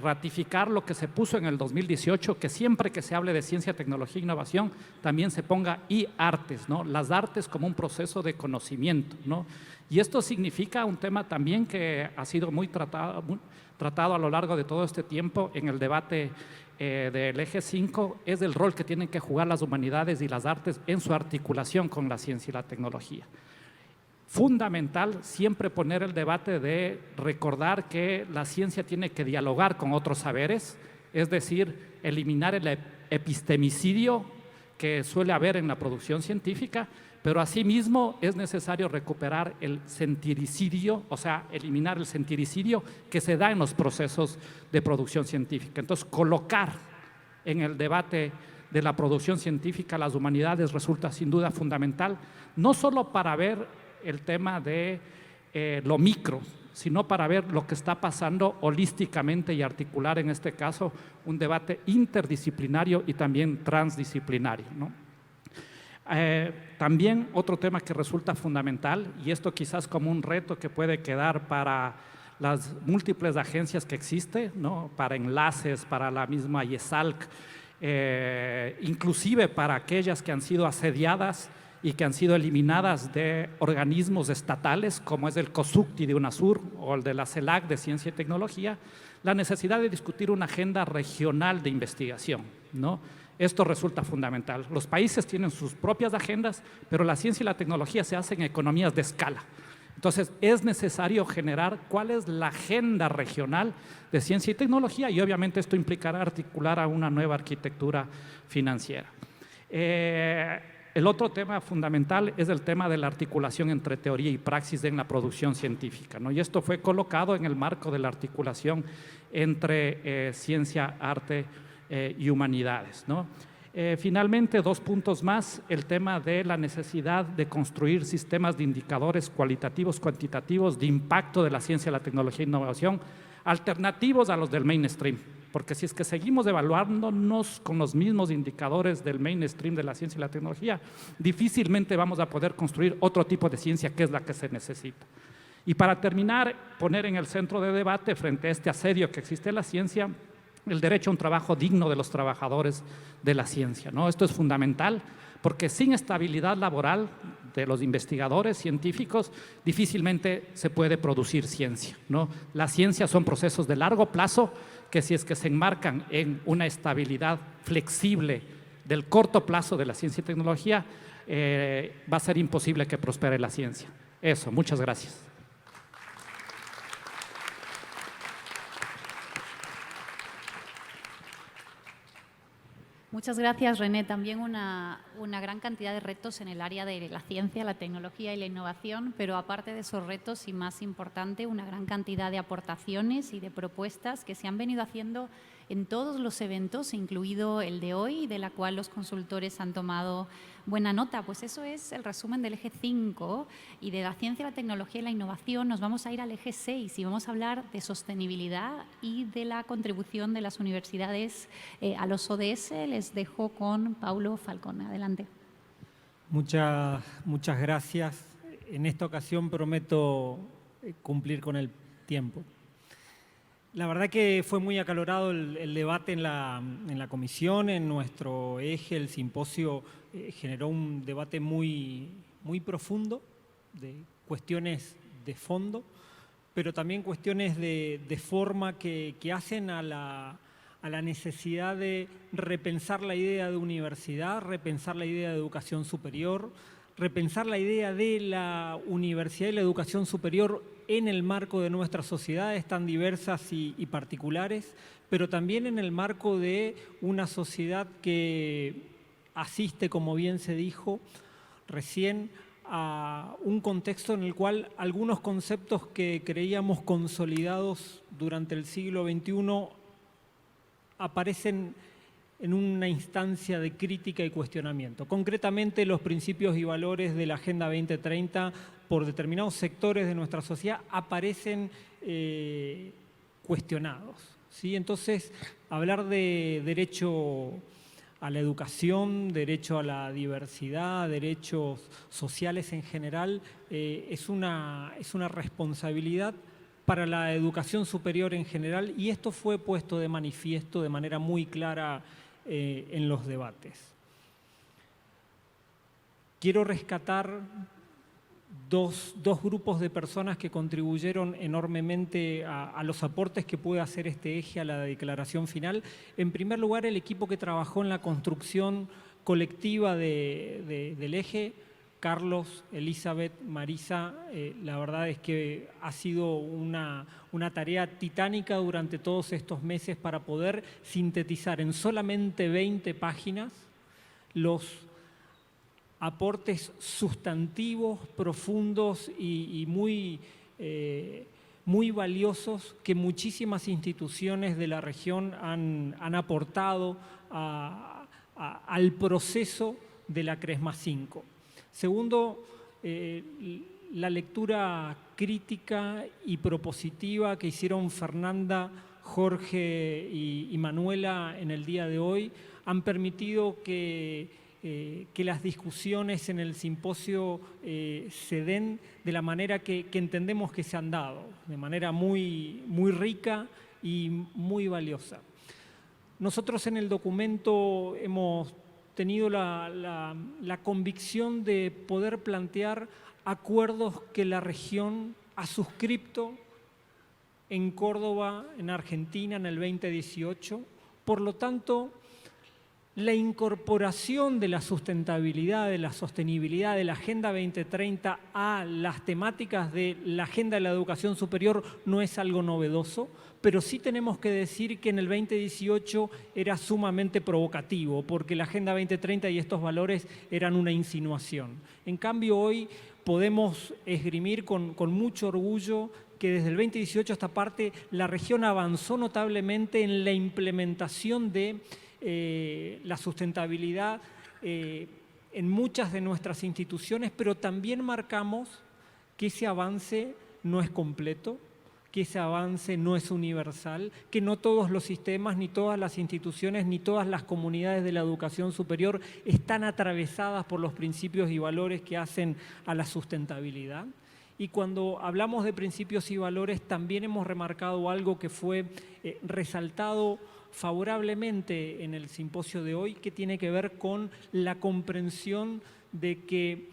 ratificar lo que se puso en el 2018, que siempre que se hable de ciencia, tecnología e innovación, también se ponga y artes, ¿no? Las artes como un proceso de conocimiento, ¿no? Y esto significa un tema también que ha sido muy tratado a lo largo de todo este tiempo en el debate del eje 5, es el rol que tienen que jugar las humanidades y las artes en su articulación con la ciencia y la tecnología. Fundamental siempre poner el debate de recordar que la ciencia tiene que dialogar con otros saberes, es decir, eliminar el epistemicidio que suele haber en la producción científica, pero asimismo es necesario recuperar el sentiricidio, o sea, eliminar el sentiricidio que se da en los procesos de producción científica. Entonces, colocar en el debate de la producción científica las humanidades resulta sin duda fundamental, no solo para ver el tema de lo micro, sino para ver lo que está pasando holísticamente y articular, en este caso, un debate interdisciplinario y también transdisciplinario, ¿no? También otro tema que resulta fundamental, y esto quizás como un reto que puede quedar para las múltiples agencias que existen, ¿no? Para enlaces, para la misma IESALC, inclusive para aquellas que han sido asediadas y que han sido eliminadas de organismos estatales, como es el COSUCTI de UNASUR o el de la CELAC de Ciencia y Tecnología, la necesidad de discutir una agenda regional de investigación, ¿no? Esto resulta fundamental. Los países tienen sus propias agendas, pero la ciencia y la tecnología se hacen en economías de escala. Entonces, es necesario generar cuál es la agenda regional de ciencia y tecnología, y obviamente esto implicará articular a una nueva arquitectura financiera. El otro tema fundamental es el tema de la articulación entre teoría y praxis en la producción científica, ¿no? Y esto fue colocado en el marco de la articulación entre ciencia, arte y humanidades, ¿no? Finalmente, 2 puntos más, el tema de la necesidad de construir sistemas de indicadores cualitativos, cuantitativos de impacto de la ciencia, la tecnología e innovación, alternativos a los del mainstream. Porque si es que seguimos evaluándonos con los mismos indicadores del mainstream de la ciencia y la tecnología, difícilmente vamos a poder construir otro tipo de ciencia que es la que se necesita. Y para terminar, poner en el centro de debate frente a este asedio que existe en la ciencia, el derecho a un trabajo digno de los trabajadores de la ciencia, ¿no? Esto es fundamental porque sin estabilidad laboral de los investigadores científicos difícilmente se puede producir ciencia, ¿no? La ciencia son procesos de largo plazo que si es que se enmarcan en una estabilidad flexible del corto plazo de la ciencia y tecnología, va a ser imposible que prospere la ciencia. Eso, muchas gracias. Muchas gracias, René. También una gran cantidad de retos en el área de la ciencia, la tecnología y la innovación, pero aparte de esos retos y más importante, una gran cantidad de aportaciones y de propuestas que se han venido haciendo en todos los eventos, incluido el de hoy, de la cual los consultores han tomado buena nota. Pues eso es el resumen del eje 5 y de la ciencia, la tecnología y la innovación. Nos vamos a ir al eje 6 y vamos a hablar de sostenibilidad y de la contribución de las universidades a los ODS. Les dejo con Paulo Falcón. Adelante. Muchas gracias. En esta ocasión prometo cumplir con el tiempo. La verdad que fue muy acalorado el debate en la comisión, en nuestro eje. El simposio generó un debate muy profundo de cuestiones de fondo, pero también cuestiones de forma que hacen a la necesidad de repensar la idea de universidad, repensar la idea de educación superior, repensar la idea de la universidad y la educación superior en el marco de nuestras sociedades tan diversas y particulares, pero también en el marco de una sociedad que asiste, como bien se dijo recién, a un contexto en el cual algunos conceptos que creíamos consolidados durante el siglo XXI aparecen en una instancia de crítica y cuestionamiento. Concretamente, los principios y valores de la Agenda 2030 por determinados sectores de nuestra sociedad aparecen cuestionados, ¿sí? Entonces, hablar de derecho a la educación, derecho a la diversidad, derechos sociales en general, es una responsabilidad para la educación superior en general, y esto fue puesto de manifiesto de manera muy clara en los debates. Quiero rescatar dos grupos de personas que contribuyeron enormemente a los aportes que puede hacer este eje a la declaración final. En primer lugar, el equipo que trabajó en la construcción colectiva del eje, Carlos, Elizabeth, Marisa. La verdad es que ha sido una tarea titánica durante todos estos meses para poder sintetizar en solamente 20 páginas los aportes sustantivos, profundos y muy valiosos que muchísimas instituciones de la región han aportado al proceso de la CRESMA-5. Segundo, la lectura crítica y propositiva que hicieron Fernanda, Jorge y Manuela en el día de hoy han permitido que las discusiones en el simposio se den de la manera que entendemos que se han dado, de manera muy rica y muy valiosa. Nosotros en el documento hemos tenido la convicción de poder plantear acuerdos que la región ha suscrito en Córdoba, en Argentina, en el 2018. Por lo tanto, la incorporación de la sustentabilidad, de la sostenibilidad de la Agenda 2030 a las temáticas de la Agenda de la Educación Superior no es algo novedoso, pero sí tenemos que decir que en el 2018 era sumamente provocativo, porque la Agenda 2030 y estos valores eran una insinuación. En cambio, hoy podemos esgrimir con mucho orgullo que desde el 2018 a esta parte la región avanzó notablemente en la implementación de la sustentabilidad en muchas de nuestras instituciones, pero también marcamos que ese avance no es completo, que ese avance no es universal, que no todos los sistemas, ni todas las instituciones, ni todas las comunidades de la educación superior están atravesadas por los principios y valores que hacen a la sustentabilidad. Y cuando hablamos de principios y valores, también hemos remarcado algo que fue resaltado favorablemente en el simposio de hoy, que tiene que ver con la comprensión de que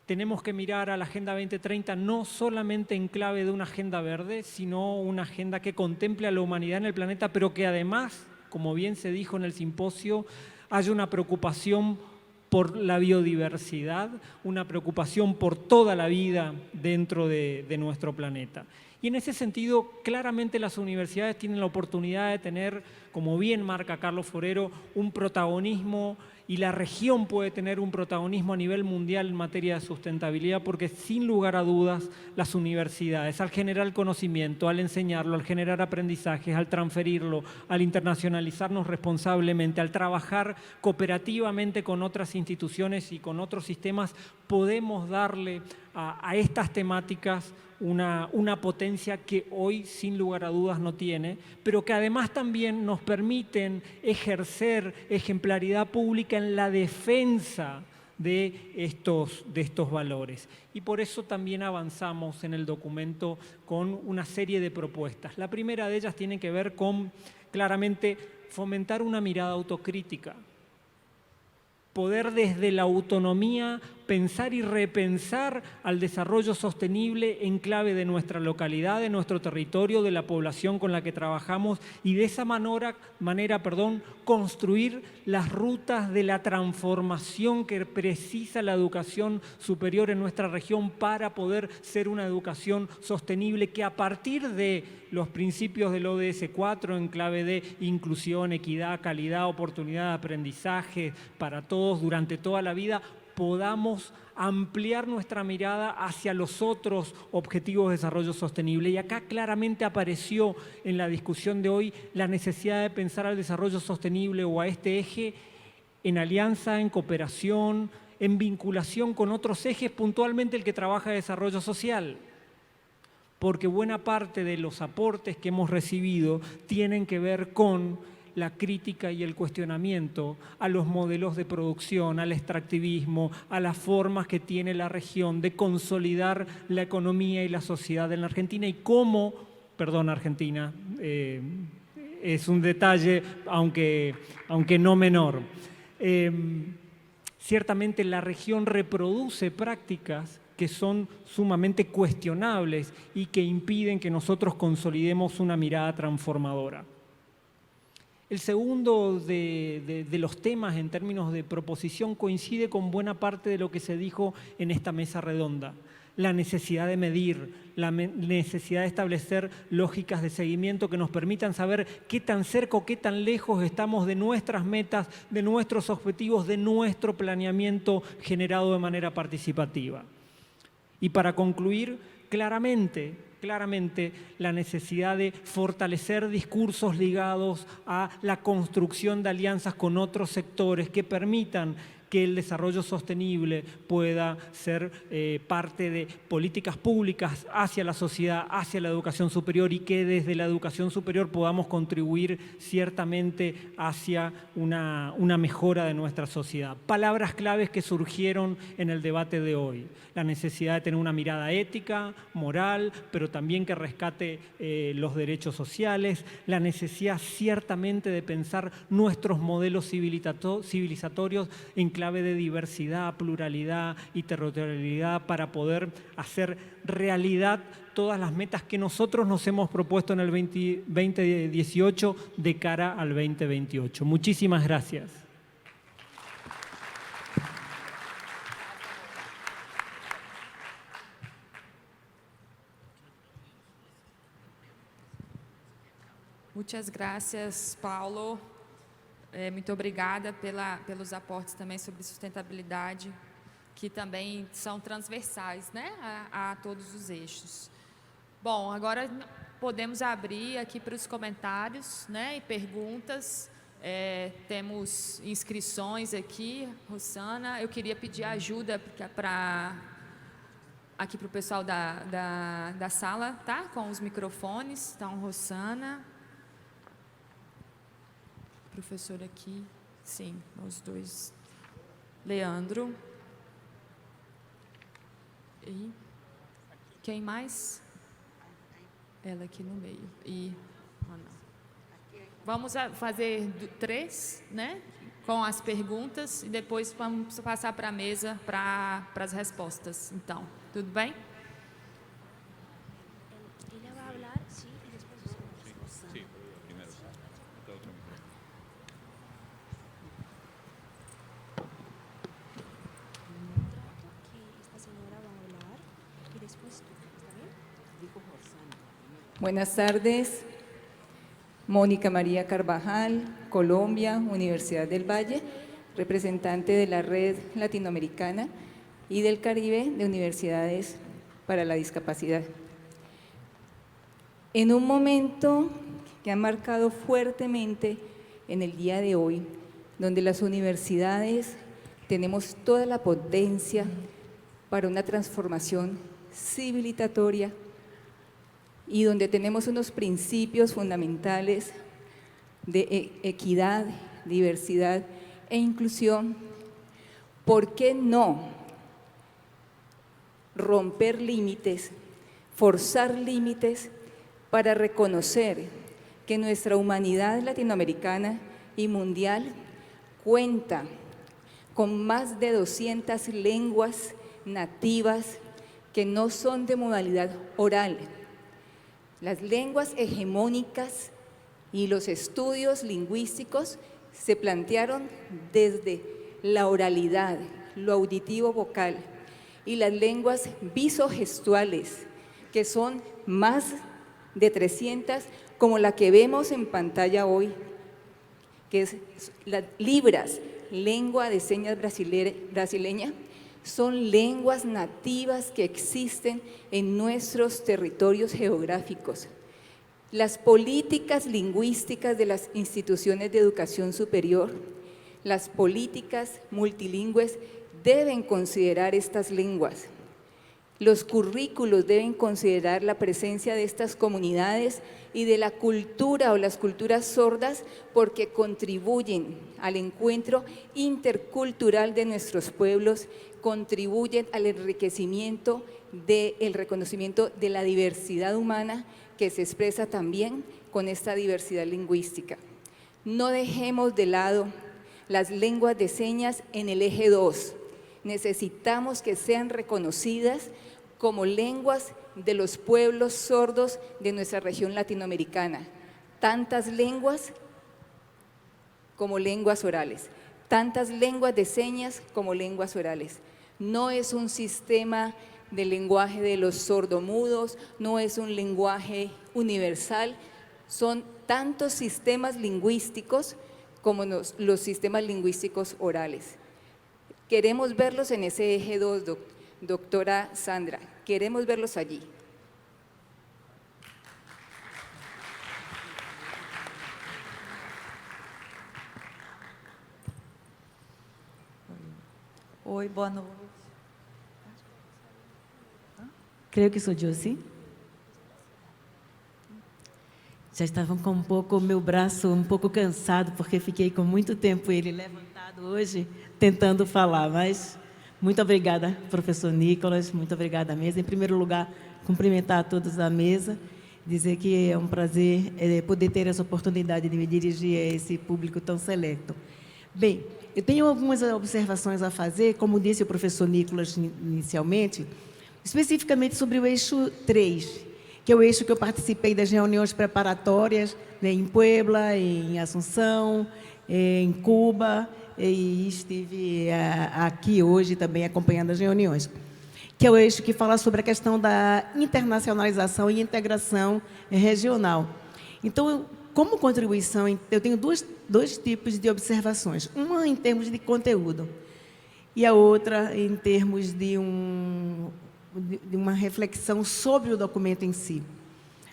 tenemos que mirar a la Agenda 2030 no solamente en clave de una agenda verde, sino una agenda que contemple a la humanidad en el planeta, pero que además, como bien se dijo en el simposio, haya una preocupación por la biodiversidad, una preocupación por toda la vida dentro de nuestro planeta. Y en ese sentido, claramente las universidades tienen la oportunidad de tener, como bien marca Carlos Forero, un protagonismo, y la región puede tener un protagonismo a nivel mundial en materia de sustentabilidad, porque sin lugar a dudas las universidades, al generar conocimiento, al enseñarlo, al generar aprendizajes, al transferirlo, al internacionalizarnos responsablemente, al trabajar cooperativamente con otras instituciones y con otros sistemas, podemos darle a estas temáticas una potencia que hoy sin lugar a dudas no tiene, pero que además también nos permiten ejercer ejemplaridad pública en la defensa de estos valores. Y por eso también avanzamos en el documento con una serie de propuestas. La primera de ellas tiene que ver con, claramente, fomentar una mirada autocrítica, poder desde la autonomía pensar y repensar al desarrollo sostenible en clave de nuestra localidad, de nuestro territorio, de la población con la que trabajamos, y de esa manera construir las rutas de la transformación que precisa la educación superior en nuestra región para poder ser una educación sostenible que a partir de los principios del ODS 4 en clave de inclusión, equidad, calidad, oportunidad de aprendizaje para todos durante toda la vida, podamos ampliar nuestra mirada hacia los otros objetivos de desarrollo sostenible. Y acá claramente apareció en la discusión de hoy la necesidad de pensar al desarrollo sostenible o a este eje en alianza, en cooperación, en vinculación con otros ejes, puntualmente el que trabaja de desarrollo social. Porque buena parte de los aportes que hemos recibido tienen que ver con la crítica y el cuestionamiento a los modelos de producción, al extractivismo, a las formas que tiene la región de consolidar la economía y la sociedad en la Argentina y cómo, perdón Argentina, es un detalle aunque no menor. Ciertamente la región reproduce prácticas que son sumamente cuestionables y que impiden que nosotros consolidemos una mirada transformadora. El segundo de los temas en términos de proposición coincide con buena parte de lo que se dijo en esta mesa redonda. La necesidad de medir, la necesidad de establecer lógicas de seguimiento que nos permitan saber qué tan cerca o qué tan lejos estamos de nuestras metas, de nuestros objetivos, de nuestro planeamiento generado de manera participativa. Y para concluir, claramente la necesidad de fortalecer discursos ligados a la construcción de alianzas con otros sectores que permitan que el desarrollo sostenible pueda ser parte de políticas públicas hacia la sociedad, hacia la educación superior y que desde la educación superior podamos contribuir ciertamente hacia una mejora de nuestra sociedad. Palabras claves que surgieron en el debate de hoy. La necesidad de tener una mirada ética, moral, pero también que rescate los derechos sociales, la necesidad ciertamente de pensar nuestros modelos civilizatorios en clave de diversidad, pluralidad y territorialidad para poder hacer realidad todas las metas que nosotros nos hemos propuesto en el 2018 de cara al 2028. Muchísimas gracias. Muchas gracias, Paulo. Muito obrigada pelos aportes também sobre sustentabilidade, que também são transversais, né, a todos os eixos. Bom, agora podemos abrir aqui para os comentários, né, e perguntas. Temos inscrições aqui, Rosana. Eu queria pedir ajuda aqui para o pessoal da sala, tá? Com os microfones. Então, Rosana. Professor aqui, sim, os dois. Leandro. E quem mais? Ela aqui no meio. E Ana. Vamos fazer 3, né? Com as perguntas e depois vamos passar para a mesa para as respostas. Então, tudo bem? Buenas tardes, Mónica María Carvajal, Colombia, Universidad del Valle, representante de la Red Latinoamericana y del Caribe de Universidades para la Discapacidad. En un momento que ha marcado fuertemente en el día de hoy, donde las universidades tenemos toda la potencia para una transformación civilizatoria, y donde tenemos unos principios fundamentales de equidad, diversidad e inclusión, ¿por qué no romper límites, forzar límites para reconocer que nuestra humanidad latinoamericana y mundial cuenta con más de 200 lenguas nativas que no son de modalidad oral? Las lenguas hegemónicas y los estudios lingüísticos se plantearon desde la oralidad, lo auditivo vocal, y las lenguas visogestuales, que son más de 300, como la que vemos en pantalla hoy, que es las Libras, lengua de señas brasileña, son lenguas nativas que existen en nuestros territorios geográficos. Las políticas lingüísticas de las instituciones de educación superior, las políticas multilingües deben considerar estas lenguas. Los currículos deben considerar la presencia de estas comunidades y de la cultura o las culturas sordas porque contribuyen al encuentro intercultural de nuestros pueblos, contribuyen al enriquecimiento del reconocimiento de la diversidad humana que se expresa también con esta diversidad lingüística. No dejemos de lado las lenguas de señas en el eje 2. Necesitamos que sean reconocidas como lenguas de los pueblos sordos de nuestra región latinoamericana. Tantas lenguas como lenguas orales, tantas lenguas de señas como lenguas orales. No es un sistema de lenguaje de los sordomudos, no es un lenguaje universal, son tantos sistemas lingüísticos como los sistemas lingüísticos orales. Queremos verlos en ese eje 2, doctora Sandra, queremos verlos allí. Oi, boa noite. Creio que sou Josi. Já estava com um pouco, meu braço um pouco cansado, porque fiquei com muito tempo ele levantado hoje, tentando falar, mas muito obrigada, professor Nicolas, muito obrigada à mesa. Em primeiro lugar, cumprimentar a todos da mesa, dizer que é um prazer poder ter essa oportunidade de me dirigir a esse público tão seleto. Bem, eu tenho algumas observações a fazer, como disse o professor Nicolas inicialmente, especificamente sobre o eixo 3, que é o eixo que eu participei das reuniões preparatórias, né, em Puebla, em Assunção, em Cuba, e estive aqui hoje também acompanhando as reuniões, que é o eixo que fala sobre a questão da internacionalização e integração regional. Então, como contribuição, eu tenho dois tipos de observações. Uma em termos de conteúdo e a outra em termos de uma reflexão sobre o documento em si.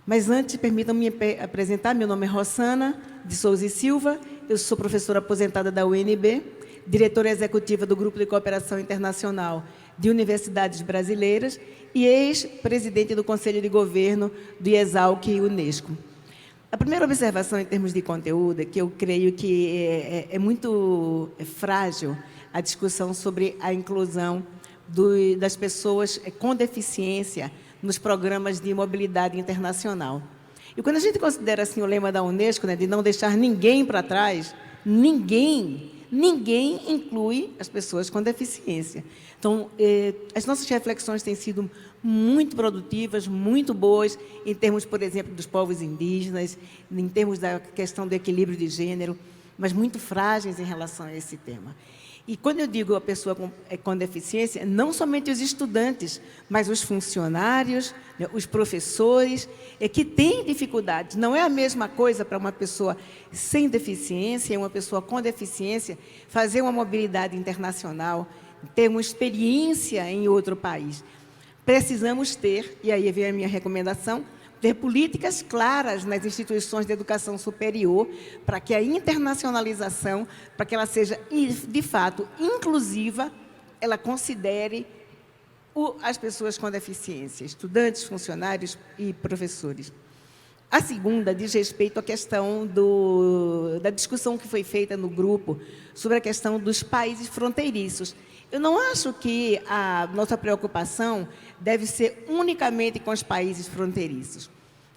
Mas antes, permitam-me apresentar. Meu nome é Rosana de Souza e Silva, eu sou professora aposentada da UNB, diretora executiva do Grupo de Cooperação Internacional de Universidades Brasileiras e ex-presidente do Conselho de Governo do IESALC e Unesco. A primeira observação em termos de conteúdo é que eu creio que é muito frágil a discussão sobre a inclusão das pessoas com deficiência nos programas de mobilidade internacional. E quando a gente considera assim o lema da Unesco, né, de não deixar ninguém para trás, ninguém inclui as pessoas com deficiência. Então, as nossas reflexões têm sido muito produtivas, muito boas, em termos, por exemplo, dos povos indígenas, em termos da questão do equilíbrio de gênero, mas muito frágeis em relação a esse tema. E quando eu digo a pessoa com deficiência, não somente os estudantes, mas os funcionários, né, os professores, que têm dificuldades. Não é a mesma coisa para uma pessoa sem deficiência e uma pessoa com deficiência fazer uma mobilidade internacional, ter uma experiência em outro país. Precisamos ter, e aí vem a minha recomendação, ter políticas claras nas instituições de educação superior para que a internacionalização, para que ela seja, de fato, inclusiva, ela considere as pessoas com deficiência, estudantes, funcionários e professores. A segunda diz respeito à questão da discussão que foi feita no grupo sobre a questão dos países fronteiriços. Eu não acho que a nossa preocupação deve ser unicamente com os países fronteiriços.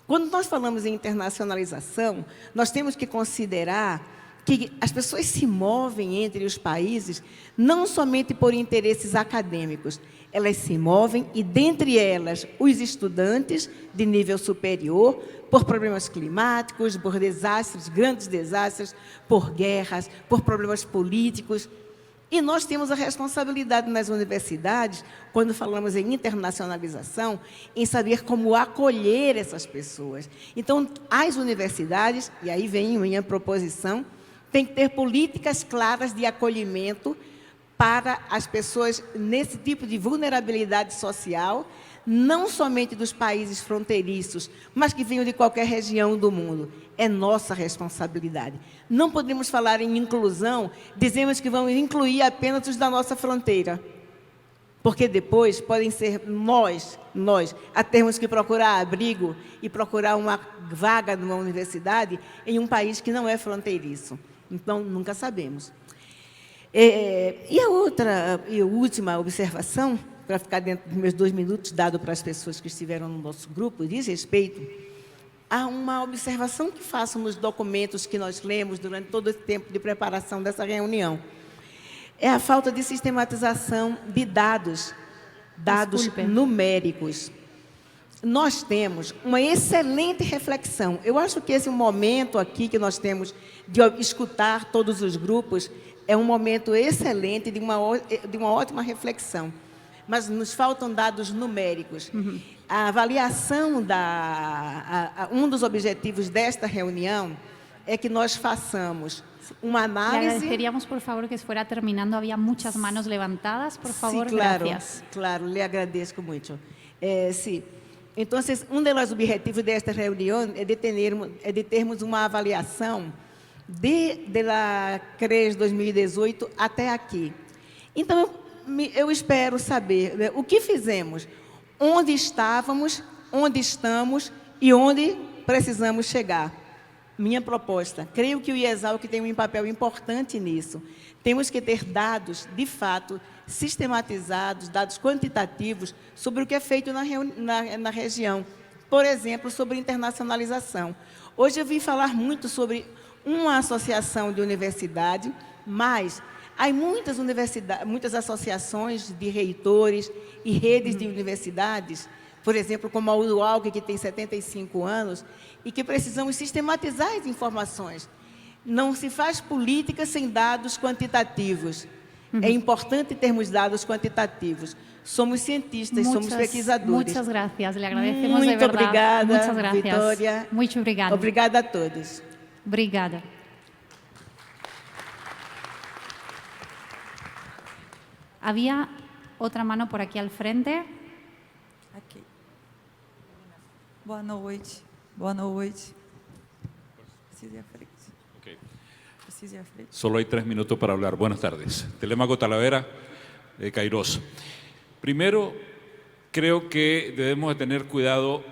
Quando nós falamos em internacionalização, nós temos que considerar que as pessoas se movem entre os países não somente por interesses acadêmicos, elas se movem e, dentre elas, os estudantes de nível superior, por problemas climáticos, por desastres, grandes desastres, por guerras, por problemas políticos. E nós temos a responsabilidade nas universidades, quando falamos em internacionalização, em saber como acolher essas pessoas. Então, as universidades, e aí vem a minha proposição, tem que ter políticas claras de acolhimento para as pessoas nesse tipo de vulnerabilidade social, não somente dos países fronteiriços, mas que venham de qualquer região do mundo. É nossa responsabilidade. Não podemos falar em inclusão, dizemos que vamos incluir apenas os da nossa fronteira. porque depois podem ser nós, a termos que procurar abrigo e procurar uma vaga numa universidade em um país que não é fronteiriço. Então, nunca sabemos. E a outra e última observação, para ficar dentro dos meus 2 minutos, dado para as pessoas que estiveram no nosso grupo, diz respeito a uma observação que faço nos documentos que nós lemos durante todo esse tempo de preparação dessa reunião. É a falta de sistematização de dados numéricos. Nós temos uma excelente reflexão. Eu acho que esse momento aqui que nós temos de escutar todos os grupos é um momento excelente de uma ótima reflexão. Mas nos faltam dados numéricos. A avaliação um dos objetivos desta reunião é que nós façamos uma Le análise. agradeceríamos, por favor, que fuera terminando. Había muchas manos levantadas. Por favor, Sí, claro, gracias. claro, le agradezco muito. Sí. Então, um dos objetivos desta reunião é de termos uma avaliação da CRES 2018 até aqui. Então, eu espero saber, né, o que fizemos, onde estávamos, onde estamos e onde precisamos chegar. Minha proposta, creio que o IESALC tem um papel importante nisso. Temos que ter dados, de fato, sistematizados, dados quantitativos sobre o que é feito na região. Por exemplo, sobre internacionalização. Hoje eu vim falar muito sobre uma associação de universidade, mas há muitas associações de reitores e redes de universidades, por exemplo, como a UDUALC, que tem 75 anos, e que precisamos sistematizar as informações. Não se faz política sem dados quantitativos. É importante termos dados quantitativos. Somos cientistas, somos pesquisadores. Muchas gracias. Le agradecemos de Muito verdad. obrigada, Muchas gracias. Vitória. Muito obrigada. Obrigada a todos. Obrigada. Había otra mano por aquí al frente. Aqui. Boa noite. Boa noite. Precisa ir à frente. Okay. Precisa ir à frente. Solo hay 3 minutos para hablar. Buenas tardes. Telemaco Talavera, de Cairós. Primero, creo que debemos de tener cuidado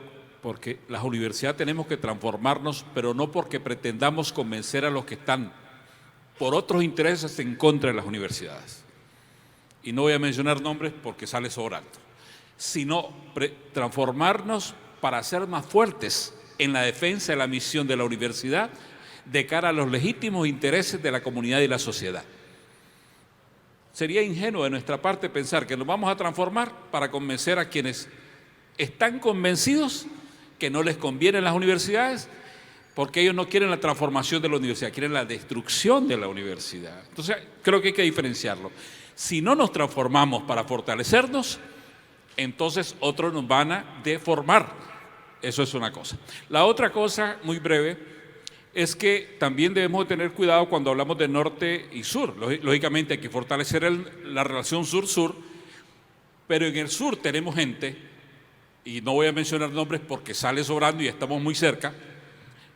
porque las universidades tenemos que transformarnos, pero no porque pretendamos convencer a los que están por otros intereses en contra de las universidades. Y no voy a mencionar nombres porque sale sobrando, sino transformarnos para ser más fuertes en la defensa de la misión de la universidad de cara a los legítimos intereses de la comunidad y la sociedad. Sería ingenuo de nuestra parte pensar que nos vamos a transformar para convencer a quienes están convencidos que no les convienen las universidades, porque ellos no quieren la transformación de la universidad, quieren la destrucción de la universidad. Entonces, creo que hay que diferenciarlo. Si no nos transformamos para fortalecernos, entonces otros nos van a deformar. Eso es una cosa. La otra cosa, muy breve, es que también debemos tener cuidado cuando hablamos de norte y sur. Lógicamente hay que fortalecer la relación sur-sur, pero en el sur tenemos gente, y no voy a mencionar nombres porque sale sobrando y estamos muy cerca,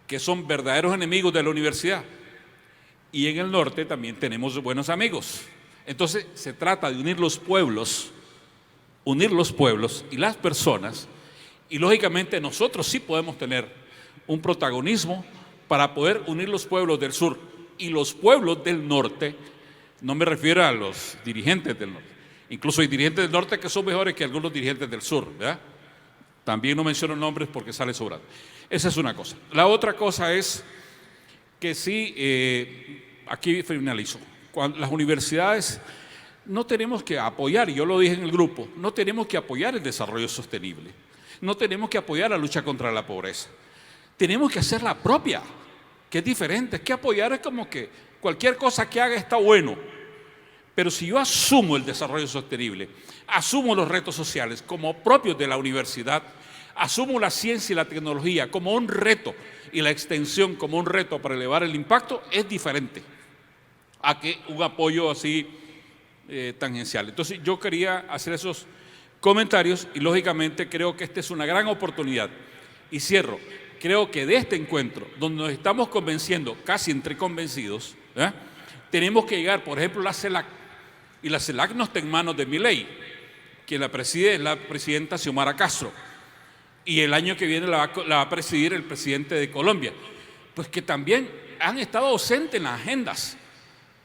que son verdaderos enemigos de la universidad. Y en el norte también tenemos buenos amigos. Entonces se trata de unir los pueblos y las personas, y lógicamente nosotros sí podemos tener un protagonismo para poder unir los pueblos del sur y los pueblos del norte. No me refiero a los dirigentes del norte, incluso hay dirigentes del norte que son mejores que algunos dirigentes del sur, ¿verdad? También no menciono nombres porque sale sobrando. Esa es una cosa. La otra cosa es que sí, aquí finalizo. Cuando las universidades no tenemos que apoyar, y yo lo dije en el grupo, no tenemos que apoyar el desarrollo sostenible, no tenemos que apoyar la lucha contra la pobreza, tenemos que hacer la propia, que es diferente. Es que apoyar es como que cualquier cosa que haga está bueno, pero si yo asumo el desarrollo sostenible, asumo los retos sociales como propios de la universidad, asumo la ciencia y la tecnología como un reto y la extensión como un reto para elevar el impacto, es diferente a que un apoyo así tangencial. Entonces yo quería hacer esos comentarios y lógicamente creo que esta es una gran oportunidad. Y cierro, creo que de este encuentro, donde nos estamos convenciendo, casi entre convencidos, tenemos que llegar, por ejemplo, la CELAC, y la CELAC no está en manos de Milei, quien la preside es la presidenta Xiomara Castro, y el año que viene la va a presidir el presidente de Colombia, pues que también han estado ausentes en las agendas.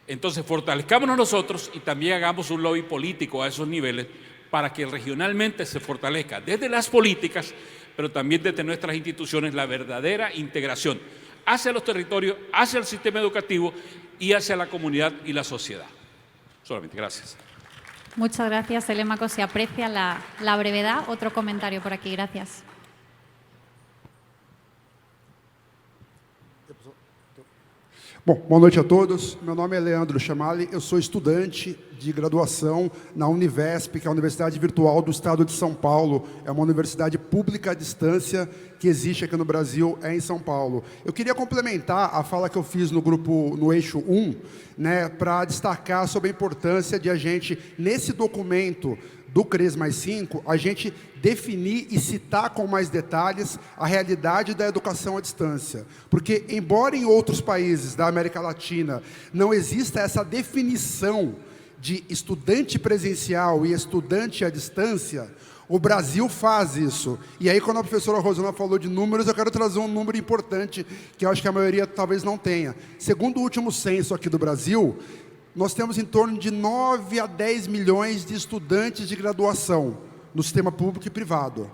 Entonces fortalezcámonos nosotros y también hagamos un lobby político a esos niveles para que regionalmente se fortalezca desde las políticas, pero también desde nuestras instituciones, la verdadera integración hacia los territorios, hacia el sistema educativo y hacia la comunidad y la sociedad. Solamente, gracias. Muchas gracias, Telemaco. Se aprecia la brevedad. Otro comentario por aquí. Gracias. Bom, boa noite a todos. Meu nome é Leandro Chamali, eu sou estudante de graduação na Univesp, que é a Universidade Virtual do Estado de São Paulo. É uma universidade pública à distância que existe aqui no Brasil, é em São Paulo. Eu queria complementar a fala que eu fiz no grupo, no eixo 1, né, para destacar sobre a importância de a gente, nesse documento do CRES mais 5, a gente definir e citar com mais detalhes a realidade da educação à distância. Porque, embora em outros países da América Latina não exista essa definição de estudante presencial e estudante à distância, o Brasil faz isso. E aí, quando a professora Rosana falou de números, eu quero trazer um número importante, que eu acho que a maioria talvez não tenha. Segundo o último censo aqui do Brasil, nós temos em torno de 9 a 10 milhões de estudantes de graduação no sistema público e privado.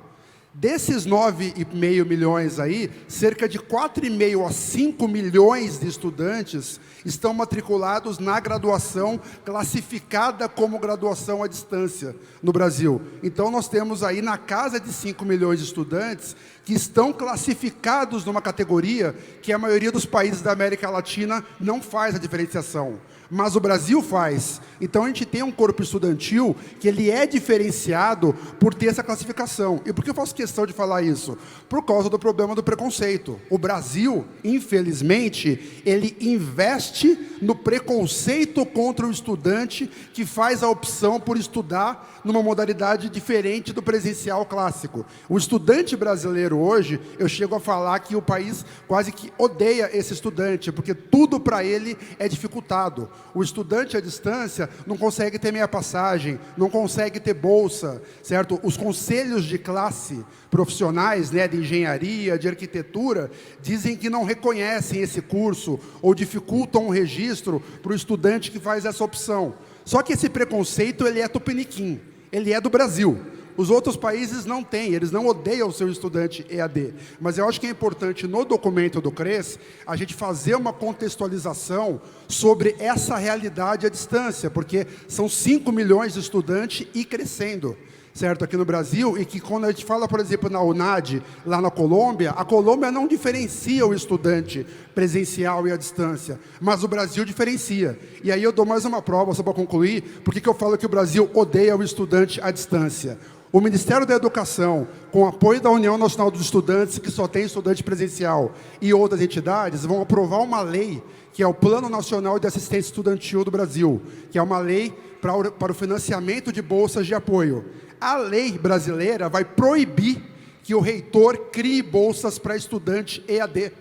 Desses 9,5 milhões aí, cerca de 4,5 a 5 milhões de estudantes estão matriculados na graduação classificada como graduação à distância no Brasil. Então, nós temos aí na casa de 5 milhões de estudantes que estão classificados numa categoria que a maioria dos países da América Latina não faz a diferenciação. Mas o Brasil faz. Então, a gente tem um corpo estudantil que ele é diferenciado por ter essa classificação. E por que eu faço questão de falar isso? Por causa do problema do preconceito. O Brasil, infelizmente, ele investe no preconceito contra o estudante que faz a opção por estudar numa modalidade diferente do presencial clássico. O estudante brasileiro hoje, eu chego a falar que o país quase que odeia esse estudante, porque tudo para ele é dificultado. O estudante à distância não consegue ter meia passagem, não consegue ter bolsa, certo? Os conselhos de classe profissionais, né, de engenharia, de arquitetura, dizem que não reconhecem esse curso ou dificultam o registro para o estudante que faz essa opção. Só que esse preconceito, ele é tupiniquim, ele é do Brasil. Os outros países não têm, eles não odeiam o seu estudante EAD. Mas eu acho que é importante, no documento do CRES, a gente fazer uma contextualização sobre essa realidade à distância, porque são 5 milhões de estudantes e crescendo, certo, aqui no Brasil, e que quando a gente fala, por exemplo, na UNAD, lá na Colômbia, a Colômbia não diferencia o estudante presencial e à distância, mas o Brasil diferencia. E aí eu dou mais uma prova, só para concluir, porque que eu falo que o Brasil odeia o estudante à distância. O Ministério da Educação, com apoio da União Nacional dos Estudantes, que só tem estudante presencial, e outras entidades, vão aprovar uma lei, que é o Plano Nacional de Assistência Estudantil do Brasil, que é uma lei para o financiamento de bolsas de apoio. A lei brasileira vai proibir que o reitor crie bolsas para estudante EAD.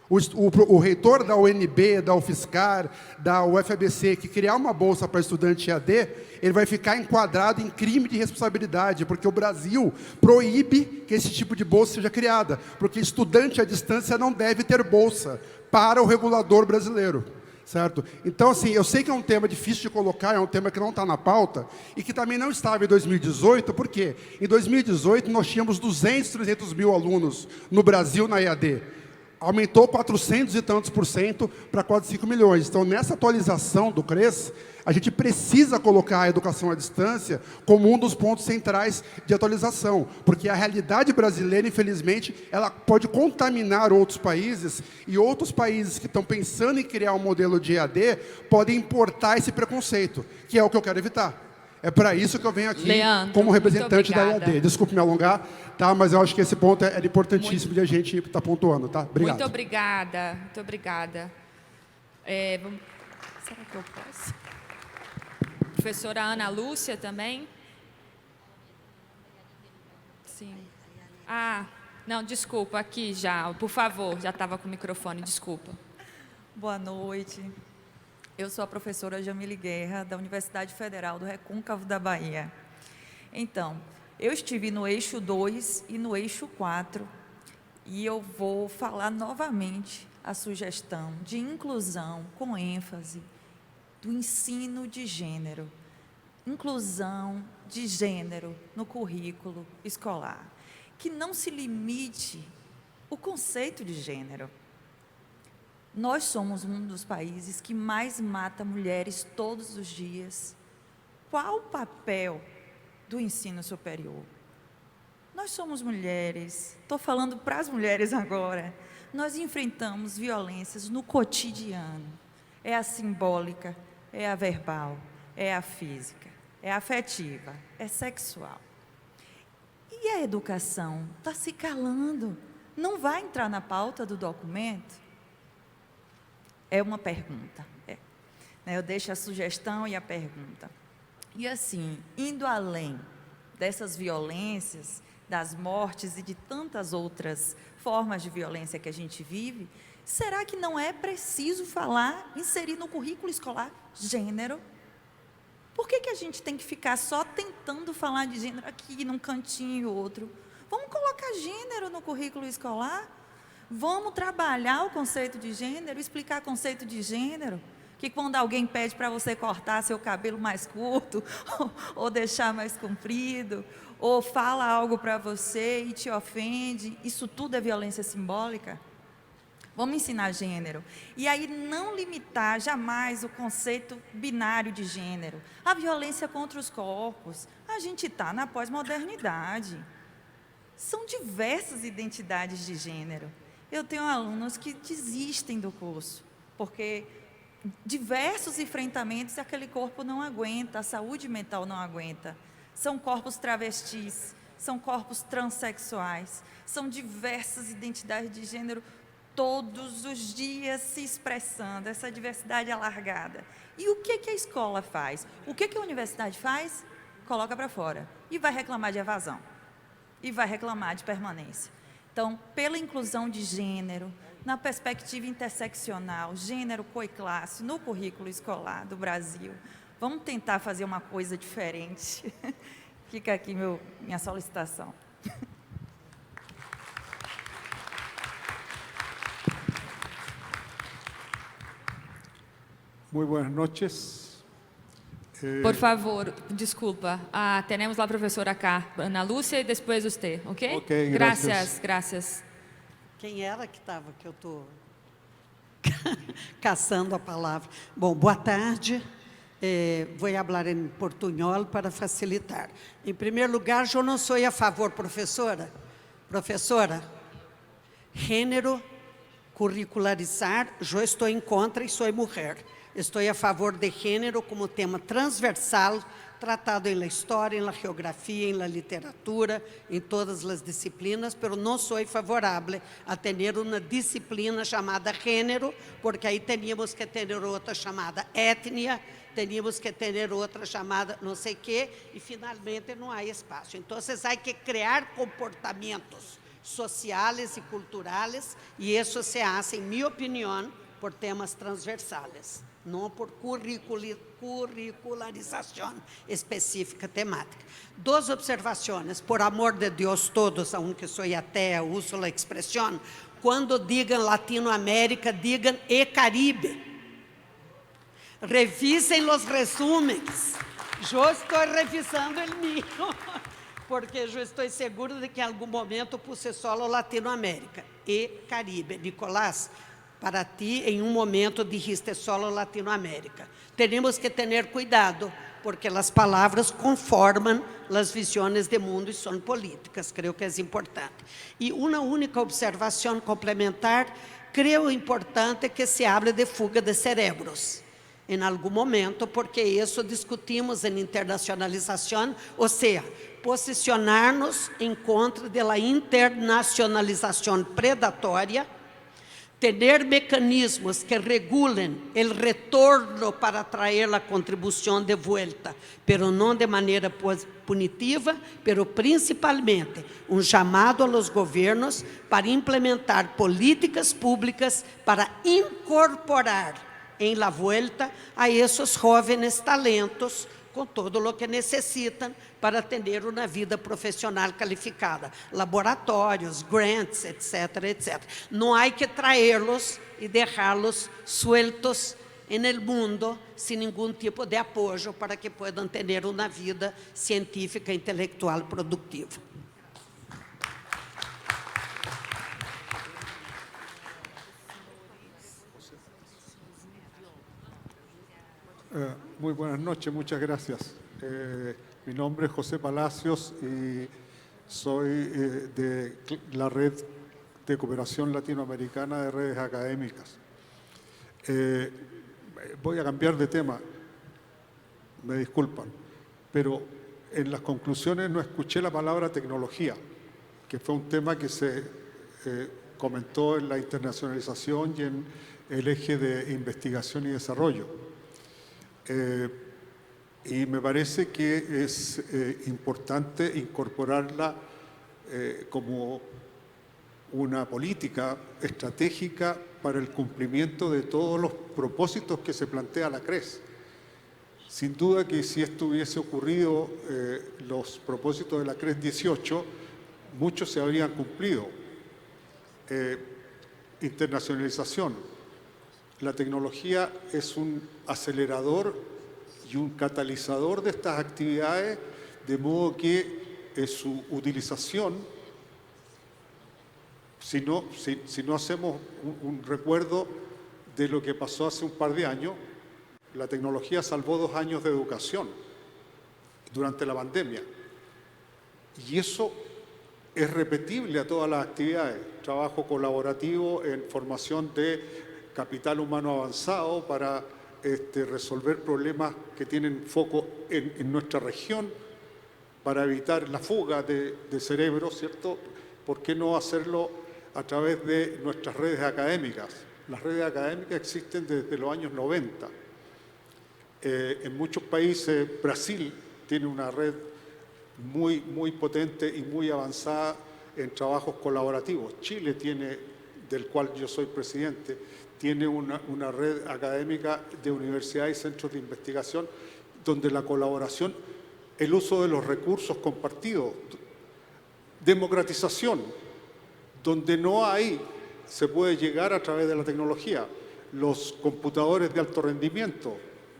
O reitor da UNB, da UFSCar, da UFABC, que criar uma bolsa para estudante EAD, ele vai ficar enquadrado em crime de responsabilidade, porque o Brasil proíbe que esse tipo de bolsa seja criada, porque estudante à distância não deve ter bolsa para o regulador brasileiro. Certo? Então, assim, eu sei que é um tema difícil de colocar, é um tema que não está na pauta, e que também não estava em 2018, por quê? Em 2018, nós tínhamos 200, 300 mil alunos no Brasil na EAD. Aumentou 400 e tantos % para quase 5 milhões. Então, nessa atualização do CRES, a gente precisa colocar a educação à distância como um dos pontos centrais de atualização, porque a realidade brasileira, infelizmente, ela pode contaminar outros países, e outros países que estão pensando em criar um modelo de EAD podem importar esse preconceito, que é o que eu quero evitar. É para isso que eu venho aqui, Leandro, como representante da EAD. Desculpe me alongar, tá? Mas eu acho que esse ponto é importantíssimo de a gente estar pontuando, tá? Obrigado. Muito obrigada, muito obrigada. Será que eu posso? Professora Ana Lúcia também? Sim. Ah, não, desculpa, aqui já, por favor, já estava com o microfone, desculpa. Boa noite. Eu sou a professora Jamile Guerra, da Universidade Federal do Recôncavo da Bahia. Então, eu estive no eixo 2 e no eixo 4, e eu vou falar novamente a sugestão de inclusão com ênfase do ensino de gênero. Inclusão de gênero no currículo escolar, que não se limite o conceito de gênero. Nós somos um dos países que mais mata mulheres todos os dias. Qual o papel do ensino superior? Nós somos mulheres, estou falando para as mulheres agora, nós enfrentamos violências no cotidiano. É a simbólica, é a verbal, é a física, é afetiva, é sexual. E a educação está se calando, não vai entrar na pauta do documento? É uma pergunta. Eu deixo a sugestão e a pergunta. E assim, indo além dessas violências, das mortes e de tantas outras formas de violência que a gente vive, será que não é preciso falar, inserir no currículo escolar gênero? Por que a gente tem que ficar só tentando falar de gênero aqui, num cantinho e outro? Vamos colocar gênero no currículo escolar? Vamos trabalhar o conceito de gênero, explicar o conceito de gênero? Que quando alguém pede para você cortar seu cabelo mais curto, ou deixar mais comprido, ou fala algo para você e te ofende, isso tudo é violência simbólica? Vamos ensinar gênero. E aí não limitar jamais o conceito binário de gênero. A violência contra os corpos. A gente está na pós-modernidade. São diversas identidades de gênero. Eu tenho alunos que desistem do curso, porque diversos enfrentamentos aquele corpo não aguenta, a saúde mental não aguenta. São corpos travestis, são corpos transexuais, são diversas identidades de gênero todos os dias se expressando, essa diversidade alargada. E o que a escola faz? O que a universidade faz? Coloca para fora. E vai reclamar de evasão. E vai reclamar de permanência. Então, pela inclusão de gênero, na perspectiva interseccional, gênero, cor e classe, no currículo escolar do Brasil, vamos tentar fazer uma coisa diferente. Fica aqui minha solicitação. Muy buenas noches. Por favor, desculpa. Temos a professora cá, Ana Lúcia, e depois você, ok? Ok, graças. Quem era que estava, que eu estou caçando a palavra? Bom, boa tarde. Vou falar em portunhol para facilitar. Em primeiro lugar, eu não sou a favor, professora, gênero, curricularizar, eu estou em contra e sou mulher. Estou a favor de gênero como tema transversal, tratado na história, na geografia, na literatura, em todas as disciplinas, mas não sou favorável a ter uma disciplina chamada gênero, porque aí teríamos que ter outra chamada etnia, teríamos que ter outra chamada não sei o quê, e finalmente não há espaço. Então, há que criar comportamentos sociais e culturais, e isso se faz, em minha opinião, por temas transversais, não por curricularização específica temática. Duas observações, por amor de Deus todos, aunque sou atea, uso a expressão, quando digam Latinoamérica, digam e Caribe. Revisem os resumos. Eu estou revisando o meu, porque eu estou seguro de que em algum momento puse só Latinoamérica e Caribe. Nicolás, para ti, em um momento, dijiste solo Latinoamérica. Temos que ter cuidado, porque as palavras conformam as visões de mundo e são políticas, creio que é importante. E uma única observação complementar, creio importante que se hable de fuga de cerebros, em algum momento, porque isso discutimos em internacionalização, ou seja, posicionar-nos em contra da internacionalização predatória, ter mecanismos que regulem o retorno para atrair a contribuição de volta, pero não de maneira punitiva, pero principalmente chamado a los governos para implementar políticas públicas para incorporar em la vuelta a esses jovens talentos com todo o que necessitam para ter uma vida profissional qualificada. Laboratórios, grants, etc., etc. Não há que traê-los e deixá-los sueltos no mundo sem nenhum tipo de apoio para que possam ter uma vida científica e intelectual produtiva. Muy buenas noches, muchas gracias. Mi nombre es José Palacios y soy de la Red de Cooperación Latinoamericana de Redes Académicas. Voy a cambiar de tema, me disculpan, pero en las conclusiones no escuché la palabra tecnología, que fue un tema que se comentó en la internacionalización y en el eje de investigación y desarrollo. Y me parece que es importante incorporarla como una política estratégica para el cumplimiento de todos los propósitos que se plantea la CRES. Sin duda que si esto hubiese ocurrido, los propósitos de la CRES 18, muchos se habrían cumplido. Internacionalización. La tecnología es un acelerador y un catalizador de estas actividades, de modo que su utilización, si no hacemos un recuerdo de lo que pasó hace un par de años, la tecnología salvó 2 años de educación durante la pandemia. Y eso es repetible a todas las actividades. Trabajo colaborativo en formación de capital humano avanzado para resolver problemas que tienen foco en nuestra región, para evitar la fuga de cerebros, ¿cierto? ¿Por qué no hacerlo a través de nuestras redes académicas? Las redes académicas existen desde los años 90. En muchos países, Brasil tiene una red muy potente y muy avanzada en trabajos colaborativos. Chile tiene, del cual yo soy presidente, tiene una red académica de universidades y centros de investigación donde la colaboración, el uso de los recursos compartidos, democratización, donde no hay, se puede llegar a través de la tecnología. Los computadores de alto rendimiento,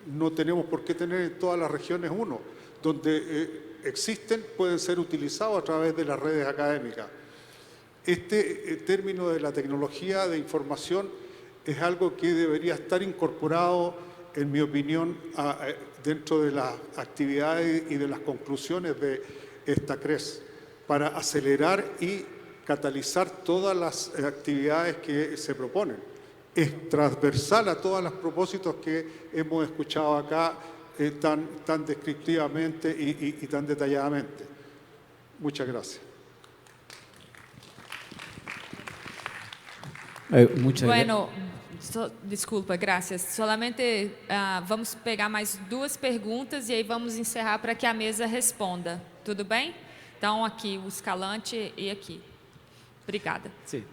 no tenemos por qué tener en todas las regiones uno, donde existen, pueden ser utilizados a través de las redes académicas. Este término de la tecnología de información es algo que debería estar incorporado, en mi opinión, dentro de las actividades y de las conclusiones de esta CRES, para acelerar y catalizar todas las actividades que se proponen. Es transversal a todos los propósitos que hemos escuchado acá tan descriptivamente y tan detalladamente. Muchas gracias. Bueno, desculpa, graças. Solamente vamos pegar mais 2 perguntas e aí vamos encerrar para que a mesa responda. Tudo bem? Então, aqui o Escalante e aqui. Obrigada. Sí,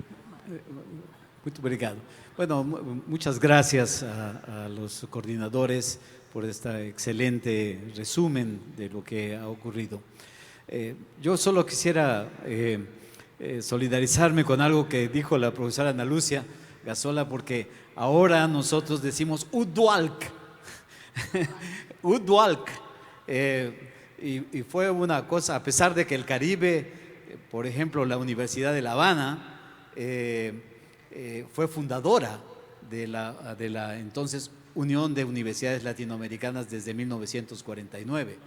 muito obrigado. Bueno, muchas gracias a los coordinadores por este excelente resumen de lo que ha ocurrido. Yo solo quisiera solidarizarme con algo que dijo la profesora Ana Lucia Gazola, porque ahora nosotros decimos Udwalk. Udwalk. Y fue una cosa, a pesar de que el Caribe, por ejemplo, la Universidad de La Habana, fue fundadora de la entonces Unión de Universidades Latinoamericanas desde 1949.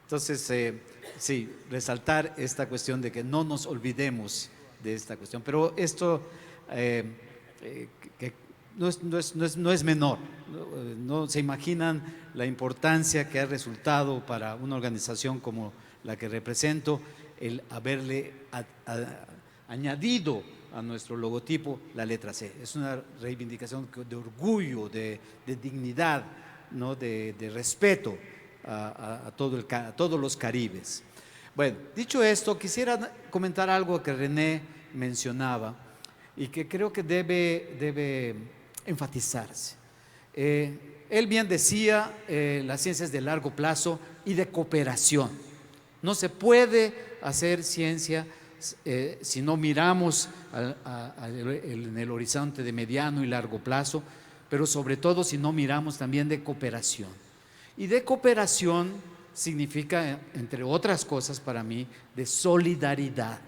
Entonces, sí, resaltar esta cuestión de que no nos olvidemos de esta cuestión. Pero esto que no es menor. No se imaginan la importancia que ha resultado para una organización como la que represento el haberle añadido a nuestro logotipo la letra C. Es una reivindicación de orgullo, de dignidad, ¿no? de respeto a todos los Caribes. Bueno, dicho esto, quisiera comentar algo que René mencionaba y que creo que debe enfatizarse. Él bien decía, las ciencias de largo plazo y de cooperación. No se puede hacer ciencia si no miramos en el horizonte de mediano y largo plazo, pero sobre todo si no miramos también de cooperación. Y de cooperación significa, entre otras cosas para mí, de solidaridad,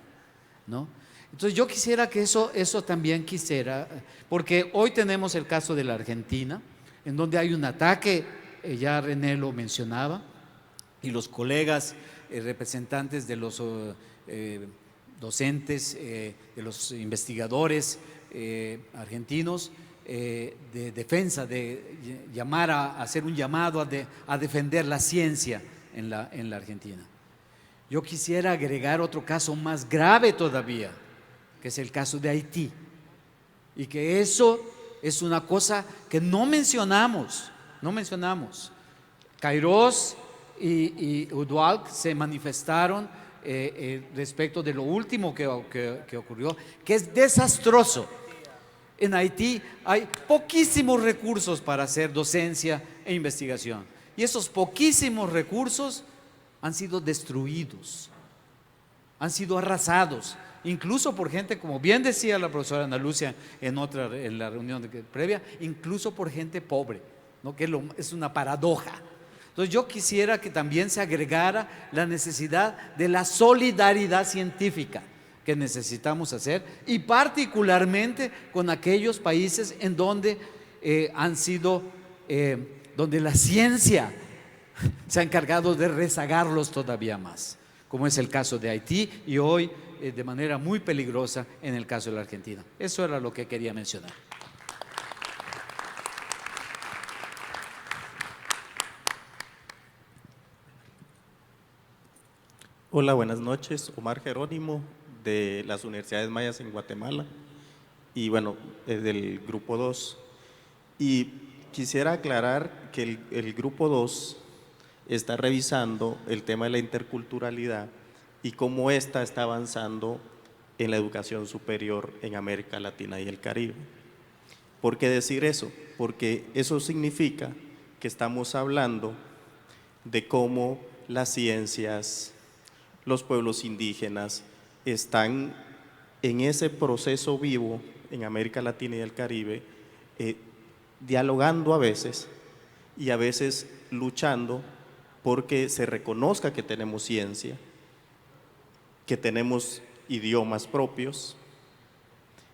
¿no? Entonces yo quisiera que eso también quisiera, porque hoy tenemos el caso de la Argentina, en donde hay un ataque, ya René lo mencionaba, y los colegas representantes de los docentes, de los investigadores argentinos de defensa, de llamar a hacer un llamado a defender la ciencia en la Argentina. Yo quisiera agregar otro caso más grave todavía, que es el caso de Haití, y que eso es una cosa que no mencionamos. Queiroz y Udualk se manifestaron respecto de lo último que ocurrió, que es desastroso. En Haití hay poquísimos recursos para hacer docencia e investigación, y esos poquísimos recursos han sido destruidos, han sido arrasados, incluso por gente, como bien decía la profesora Ana Lucia en la reunión previa, incluso por gente pobre, ¿no? Que es una paradoja. Entonces yo quisiera que también se agregara la necesidad de la solidaridad científica que necesitamos hacer, y particularmente con aquellos países en donde donde la ciencia se ha encargado de rezagarlos todavía más, como es el caso de Haití y hoy de manera muy peligrosa en el caso de la Argentina. Eso era lo que quería mencionar. Hola, buenas noches. Omar Jerónimo, de las Universidades Mayas en Guatemala, y bueno, del Grupo 2. Y quisiera aclarar que el Grupo 2 está revisando el tema de la interculturalidad y cómo ésta está avanzando en la educación superior en América Latina y el Caribe. ¿Por qué decir eso? Porque eso significa que estamos hablando de cómo las ciencias, los pueblos indígenas están en ese proceso vivo en América Latina y el Caribe, dialogando a veces y a veces luchando porque se reconozca que tenemos ciencia, que tenemos idiomas propios,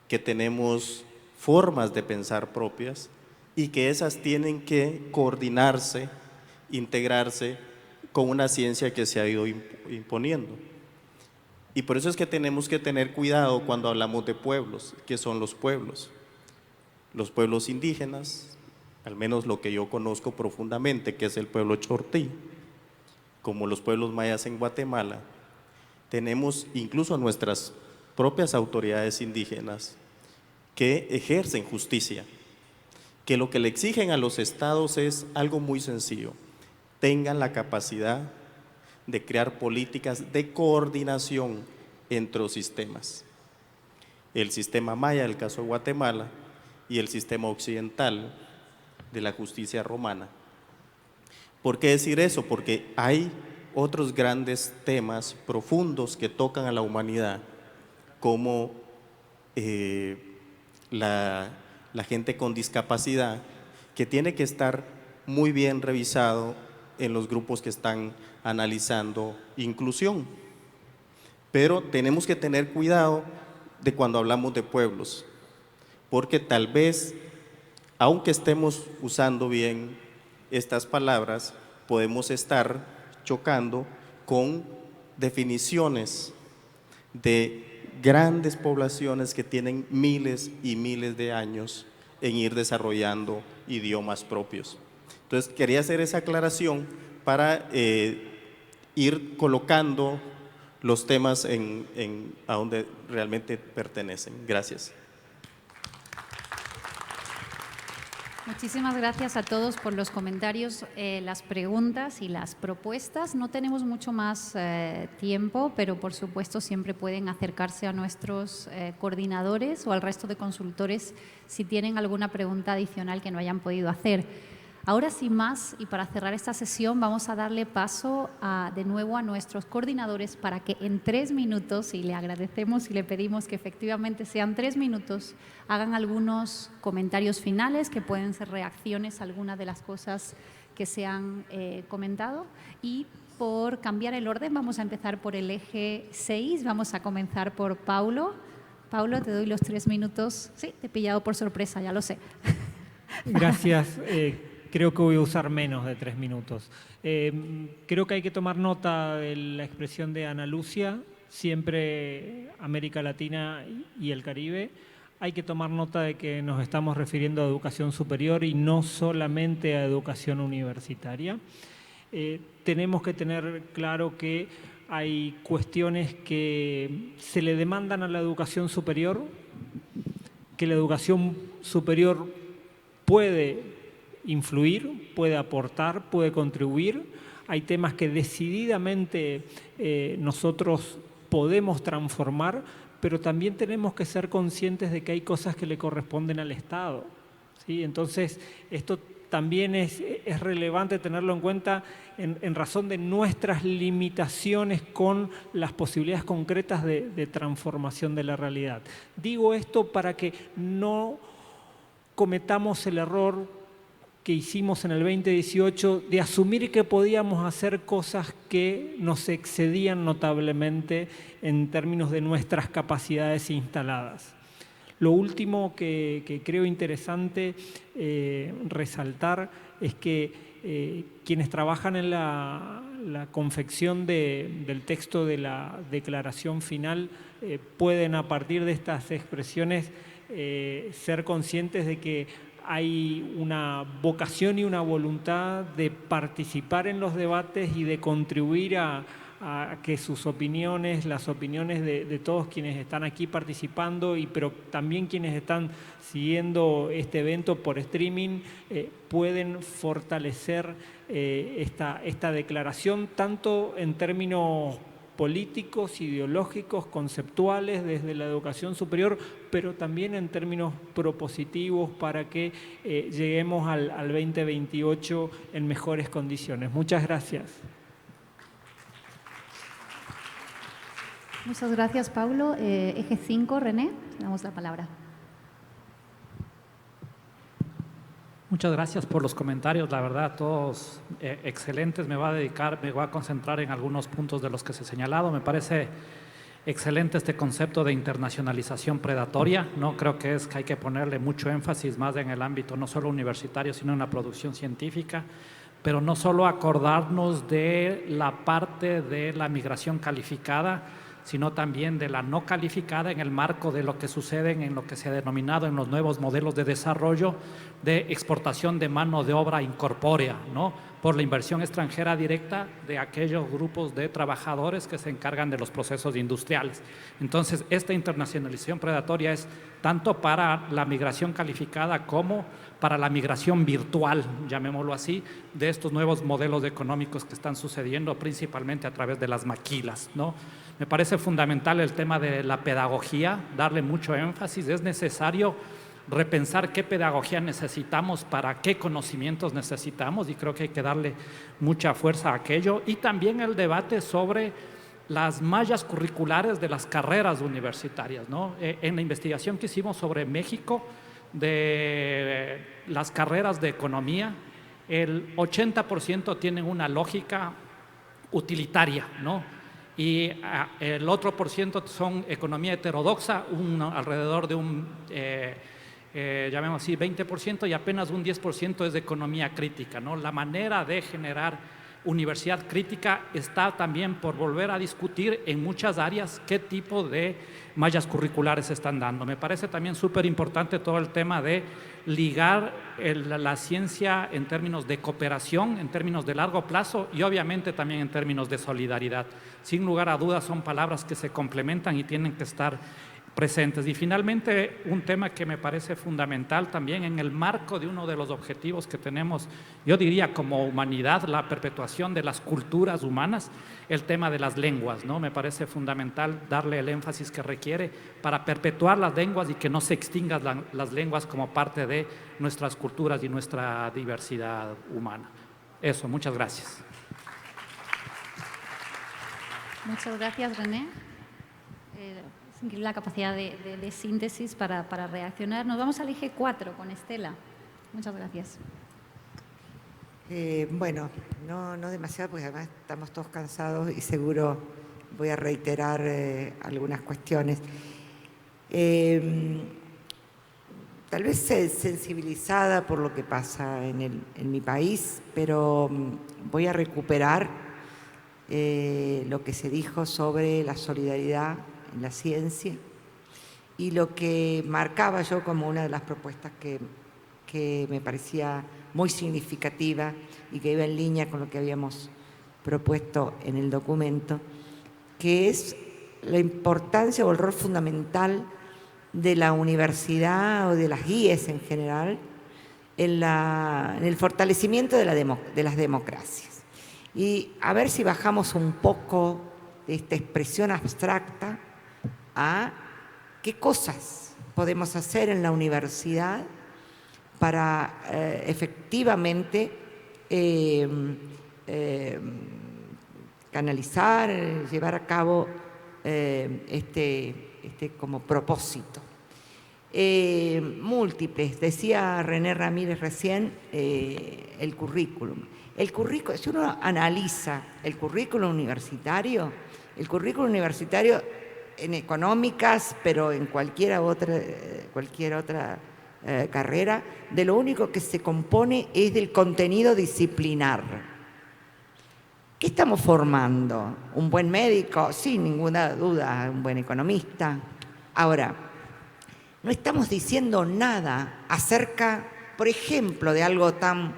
que tenemos formas de pensar propias y que esas tienen que coordinarse, integrarse con una ciencia que se ha ido imponiendo. Y por eso es que tenemos que tener cuidado cuando hablamos de pueblos. ¿Qué son los pueblos? Los pueblos indígenas, al menos lo que yo conozco profundamente, que es el pueblo chortí, como los pueblos mayas en Guatemala, tenemos incluso nuestras propias autoridades indígenas que ejercen justicia, que lo que le exigen a los estados es algo muy sencillo: tengan la capacidad de crear políticas de coordinación entre los sistemas. El sistema maya, el caso de Guatemala, y el sistema occidental de la justicia romana. ¿Por qué decir eso? Porque hay otros grandes temas profundos que tocan a la humanidad, como la gente con discapacidad, que tiene que estar muy bien revisado en los grupos que están analizando inclusión. Pero tenemos que tener cuidado de cuando hablamos de pueblos, porque tal vez, aunque estemos usando bien estas palabras, podemos estar chocando con definiciones de grandes poblaciones que tienen miles y miles de años en ir desarrollando idiomas propios. Entonces quería hacer esa aclaración para ir colocando los temas a donde realmente pertenecen. Gracias. Muchísimas gracias a todos por los comentarios, las preguntas y las propuestas. No tenemos mucho más tiempo, pero por supuesto siempre pueden acercarse a nuestros coordinadores o al resto de consultores si tienen alguna pregunta adicional que no hayan podido hacer. Ahora, sin más, y para cerrar esta sesión, vamos a darle paso de nuevo a nuestros coordinadores para que en 3 minutos, y le agradecemos y le pedimos que efectivamente sean 3 minutos, hagan algunos comentarios finales que pueden ser reacciones a algunas de las cosas que se han comentado. Y por cambiar el orden, vamos a empezar por el eje 6. Vamos a comenzar por Paulo. Paulo, te doy los 3 minutos. Sí, te he pillado por sorpresa, ya lo sé. Gracias. Creo que voy a usar menos de 3 minutos. Creo que hay que tomar nota de la expresión de Ana Lucia, siempre América Latina y el Caribe. Hay que tomar nota de que nos estamos refiriendo a educación superior y no solamente a educación universitaria. Tenemos que tener claro que hay cuestiones que se le demandan a la educación superior, que la educación superior puede influir, puede aportar, puede contribuir. Hay temas que decididamente nosotros podemos transformar, pero también tenemos que ser conscientes de que hay cosas que le corresponden al Estado, ¿sí? Entonces, esto también es relevante tenerlo en cuenta en razón de nuestras limitaciones con las posibilidades concretas de transformación de la realidad. Digo esto para que no cometamos el error que hicimos en el 2018 de asumir que podíamos hacer cosas que nos excedían notablemente en términos de nuestras capacidades instaladas. Lo último que creo interesante resaltar es que quienes trabajan en la confección del texto de la declaración final pueden, a partir de estas expresiones, ser conscientes de que hay una vocación y una voluntad de participar en los debates y de contribuir a que sus opiniones, las opiniones de todos quienes están aquí participando, pero también quienes están siguiendo este evento por streaming, pueden fortalecer esta declaración, tanto en términos políticos, ideológicos, conceptuales desde la educación superior, pero también en términos propositivos para que lleguemos al 2028 en mejores condiciones. Muchas gracias. Muchas gracias, Paulo. Eje 5, René, te damos la palabra. Muchas gracias por los comentarios, la verdad, todos excelentes. Me voy a concentrar en algunos puntos de los que se ha señalado. Me parece excelente este concepto de internacionalización predatoria, ¿no? Creo que hay que ponerle mucho énfasis más en el ámbito no solo universitario, sino en la producción científica, pero no solo acordarnos de la parte de la migración calificada, sino también de la no calificada en el marco de lo que sucede en lo que se ha denominado en los nuevos modelos de desarrollo de exportación de mano de obra incorpórea, ¿no? Por la inversión extranjera directa de aquellos grupos de trabajadores que se encargan de los procesos industriales. Entonces, esta internacionalización predatoria es tanto para la migración calificada como para la migración virtual, llamémoslo así, de estos nuevos modelos económicos que están sucediendo principalmente a través de las maquilas, ¿no? Me parece fundamental el tema de la pedagogía, darle mucho énfasis. Es necesario repensar qué pedagogía necesitamos, para qué conocimientos necesitamos, y creo que hay que darle mucha fuerza a aquello. Y también el debate sobre las mallas curriculares de las carreras universitarias, ¿no? En la investigación que hicimos sobre México, de las carreras de economía, el 80% tienen una lógica utilitaria, ¿no? Y el otro % son economía heterodoxa, alrededor de un, llamemos así, 20%, y apenas un 10% es de economía crítica, ¿no? La manera de generar universidad crítica está también por volver a discutir en muchas áreas qué tipo de mallas curriculares se están dando. Me parece también súper importante todo el tema de ligar la ciencia en términos de cooperación, en términos de largo plazo y obviamente también en términos de solidaridad. Sin lugar a dudas son palabras que se complementan y tienen que estar presentes. Y finalmente, un tema que me parece fundamental también en el marco de uno de los objetivos que tenemos, yo diría como humanidad, la perpetuación de las culturas humanas, el tema de las lenguas, ¿no? Me parece fundamental darle el énfasis que requiere para perpetuar las lenguas y que no se extingan las lenguas como parte de nuestras culturas y nuestra diversidad humana. Eso, muchas gracias. Muchas gracias, René. Es increíble la capacidad de síntesis para reaccionar. Nos vamos al eje 4 con Estela. Muchas gracias. Bueno, no demasiado, porque además estamos todos cansados y seguro voy a reiterar algunas cuestiones. Tal vez sensibilizada por lo que pasa en mi país, pero voy a recuperar lo que se dijo sobre la solidaridad en la ciencia y lo que marcaba yo como una de las propuestas que me parecía muy significativa y que iba en línea con lo que habíamos propuesto en el documento, que es la importancia o el rol fundamental de la universidad o de las IES en general en el fortalecimiento de las democracias. Y a ver si bajamos un poco de esta expresión abstracta a qué cosas podemos hacer en la universidad para efectivamente canalizar, llevar a cabo como propósito. Múltiples, decía René Ramírez recién, el currículum. Si uno analiza el currículum universitario en económicas, pero en cualquier otra carrera, de lo único que se compone es del contenido disciplinar. ¿Qué estamos formando? ¿Un buen médico? Sin ninguna duda, un buen economista. Ahora, no estamos diciendo nada acerca, por ejemplo, de algo tan